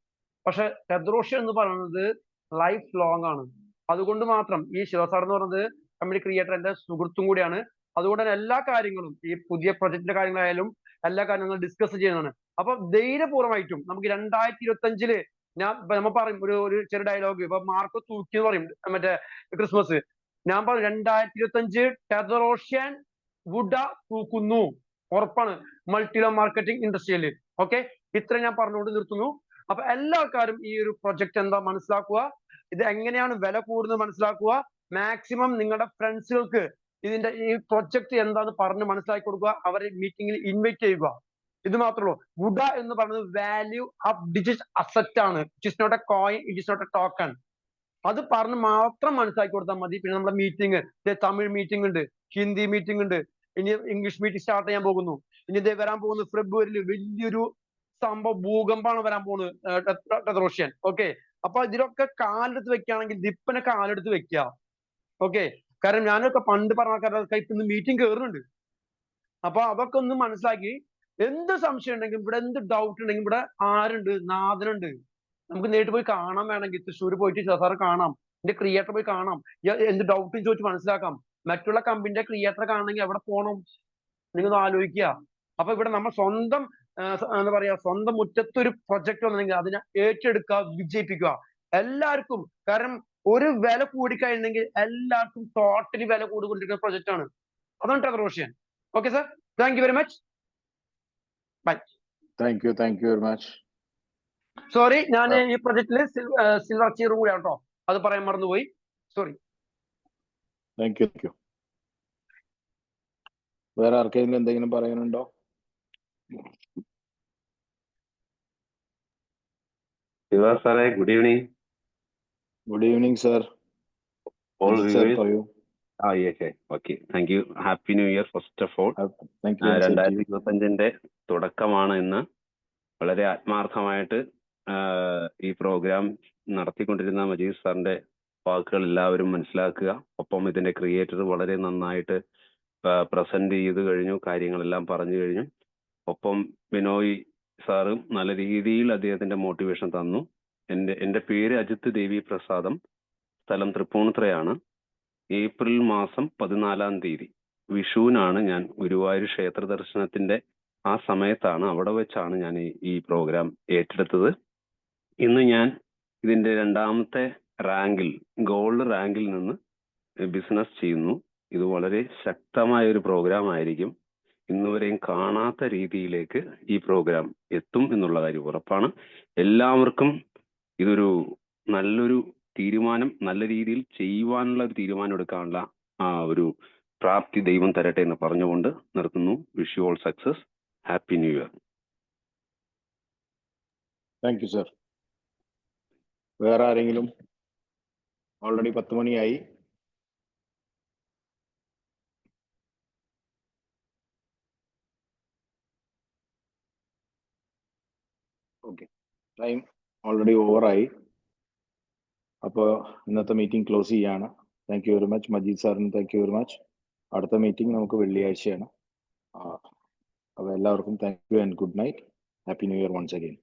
പക്ഷെ ടെദ്രോഷൻ എന്ന് പറയുന്നത് ലൈഫ് ലോങ് ആണ്. അതുകൊണ്ട് മാത്രം ഈ ശിവ സാർ എന്ന് പറയുന്നത് കമ്പനി ക്രിയേറ്റർ എന്റെ സുഹൃത്തും കൂടിയാണ്. അതുകൊണ്ട് തന്നെ എല്ലാ കാര്യങ്ങളും ഈ പുതിയ പ്രൊജക്ടിന്റെ കാര്യങ്ങളായാലും എല്ലാ കാര്യങ്ങളും ഡിസ്കസ് ചെയ്യുന്നതാണ്. അപ്പൊ ധൈര്യപൂർവ്വമായിട്ടും നമുക്ക് 2025 നമ്മൾ പറയും ഒരു ചെറിയ ഡയലോഗ്, ഇപ്പൊ മാർക്കോ തൂക്കി എന്ന് പറയും മറ്റേ ക്രിസ്മസ്. ഞാൻ പറയും 2025 ടെദ്രോഷൻ വുഡ തൂക്കുന്നു, ഉറപ്പാണ്, മൾട്ടി ലെവൽ മാർക്കറ്റിംഗ് ഇൻഡസ്ട്രിയിൽ. ഓക്കെ, ഇത്ര ഞാൻ പറഞ്ഞുകൊണ്ട് നിർത്തുന്നു. അപ്പൊ എല്ലാ ആൾക്കാരും ഈ ഒരു പ്രൊജക്ട് എന്താ മനസ്സിലാക്കുക, ഇത് എങ്ങനെയാണ് വില കൂടുന്നത് മനസ്സിലാക്കുക, മാക്സിമം നിങ്ങളുടെ ഫ്രണ്ട്സുകൾക്ക് ഇതിന്റെ ഈ പ്രൊജക്ട് എന്താന്ന് പറഞ്ഞ് മനസ്സിലാക്കി കൊടുക്കുക, അവരെ മീറ്റിംഗിൽ ഇൻവൈറ്റ് ചെയ്യുക. ഇത് മാത്രമേ ഉള്ളൂ. വുഡ എന്ന് പറയുന്നത് വാല്യൂ ഓഫ് ഡിജിറ്റൽ അസറ്റ് ആണ്. It is not a coin, it is not a token. അത് പറഞ്ഞ് മാത്രം മനസ്സിലാക്കി കൊടുത്താൽ മതി. പിന്നെ നമ്മുടെ മീറ്റിംഗ്, തമിഴ് മീറ്റിംഗ് ഉണ്ട്, ഹിന്ദി മീറ്റിംഗ് ഉണ്ട്, ഇനി ഇംഗ്ലീഷ് മീറ്റിംഗ് സ്റ്റാർട്ട് ചെയ്യാൻ പോകുന്നു. ഇനി ഇതേ വരാൻ പോകുന്നത് ഫെബ്രുവരിയിൽ വലിയൊരു സംഭവം, ഭൂകമ്പമാണ് വരാൻ പോകുന്നത് ടെദ്രോഷൻ. ഓക്കെ, അപ്പൊ ഇതിലൊക്കെ കാലെടുത്ത് വെക്കുകയാണെങ്കിൽ ദിപ്പനെ കാലെടുത്ത് വെക്കുക. ഓക്കെ, കാരണം ഞാനൊക്കെ പണ്ട് പറഞ്ഞ ആൾക്കാരൊക്കെ ഇപ്പൊ ഇന്ന് മീറ്റിംഗ് കയറുന്നുണ്ട്. അപ്പൊ അതൊക്കെ ഒന്ന് മനസ്സിലാക്കി, എന്ത് സംശയം ഉണ്ടെങ്കിലും ഇവിടെ, എന്ത് ഡൗട്ട് ഉണ്ടെങ്കിലും ഇവിടെ ആരുണ്ട്, നാഥനുണ്ട്. നമുക്ക് നേരിട്ട് പോയി കാണാൻ വേണമെങ്കിൽ തൃശ്ശൂർ പോയിട്ട് സാറ് കാണാം, എന്റെ ക്രിയേറ്റർ പോയി കാണാം, എന്ത് ഡൗട്ടും ചോദിച്ച് മനസ്സിലാക്കാം. മറ്റുള്ള കമ്പനിയുടെ ക്രിയേറ്റർ കാണണമെങ്കിൽ എവിടെ പോകണം, നിങ്ങൾ ആലോചിക്കുക. അപ്പൊ ഇവിടെ നമ്മൾ സ്വന്തം എന്താ പറയാ, സ്വന്തം മുറ്റത്തൊരു പ്രൊജക്ട് വന്നെങ്കിൽ അതിനെ ഏറ്റെടുക്കുക, വിജയിപ്പിക്കുക എല്ലാവർക്കും. കാരണം ഒരു വില കൂടിക്കഴിഞ്ഞെങ്കിൽ എല്ലാവർക്കും ടോട്ടലി വില കൂടിക്കൊണ്ടിരിക്കുന്ന പ്രൊജക്ട് ആണ്. അതാണ് Tetherocean. Okay sir, thank you very much, bye. Thank you very much. Sorry, ഞാൻ ഈ പ്രൊജക്ടില് സിൽവർ അച്ചീവർ കൂടിയാണ് കേട്ടോ, അത് പറയാൻ മറന്നുപോയി, സോറി. Thank you. വേറെ ആർക്കെങ്കിലും എന്തെങ്കിലും പറയാനുണ്ടോ? ശിവ സാറേ, good evening. Good evening sir. All sir, viewers. പറയൂ. Yes. Okay. Thank you. Happy New Year first of all. Thank you. 2025 തുടക്കമാണ് ഇന്ന്. വളരെ ആത്മാർത്ഥമായിട്ട് ഈ പ്രോഗ്രാം നടത്തിക്കൊണ്ടിരുന്ന മജീദ് സാറിന്റെ വാക്കുകൾ എല്ലാവരും മനസ്സിലാക്കുക. ഒപ്പം ഇതിന്റെ ക്രിയേറ്റർ വളരെ നന്നായിട്ട് പ്രസന്റ് ചെയ്ത് കഴിഞ്ഞു, കാര്യങ്ങളെല്ലാം പറഞ്ഞു കഴിഞ്ഞു. ഒപ്പം ബിനോയ് സാറും നല്ല രീതിയിൽ അദ്ദേഹത്തിന്റെ മോട്ടിവേഷൻ തന്നു. എന്റെ പേര് അജിത്ത് ദേവി പ്രസാദം, സ്ഥലം തൃപ്പൂണിത്തുറയാണ്. ഏപ്രിൽ മാസം 14-ാം തീയതി വിഷുവിനാണ് ഞാൻ ഗുരുവായൂർ ക്ഷേത്ര ദർശനത്തിന്റെ ആ സമയത്താണ്, അവിടെ വെച്ചാണ് ഞാൻ ഈ പ്രോഗ്രാം ഏറ്റെടുത്തത്. ഇന്ന് ഞാൻ ഇതിന്റെ 2ാമത്തെ റാങ്കിൽ, ഗോൾഡ് റാങ്കിൽ നിന്ന് ബിസിനസ് ചെയ്യുന്നു. ഇത് വളരെ ശക്തമായ ഒരു പ്രോഗ്രാം ആയിരിക്കും. ഇന്നുവരെയും കാണാത്ത രീതിയിലേക്ക് ഈ പ്രോഗ്രാം എത്തും എന്നുള്ള കാര്യം ഉറപ്പാണ്. എല്ലാവർക്കും ഇതൊരു നല്ലൊരു തീരുമാനം, നല്ല രീതിയിൽ ചെയ്യുവാനുള്ള ഒരു തീരുമാനം എടുക്കാനുള്ള ഒരു പ്രാപ്തി ദൈവം തരട്ടെ എന്ന് പറഞ്ഞുകൊണ്ട് നിർത്തുന്നു. Wish you all success. Happy new year. Thank you sir. വേറെ ആരെങ്കിലും? ഓൾറെഡി 10 മണിയായി. ഓക്കെ, ടൈം ഓൾറെഡി ഓവറായി. അപ്പോൾ ഇന്നത്തെ മീറ്റിംഗ് ക്ലോസ് ചെയ്യാണ്. Thank you very much Majeed സാറിന്. Thank you very much. അടുത്ത മീറ്റിംഗ് നമുക്ക് വെള്ളിയാഴ്ചയാണ്. അപ്പോൾ എല്ലാവർക്കും thank you and good night. Happy new year once again.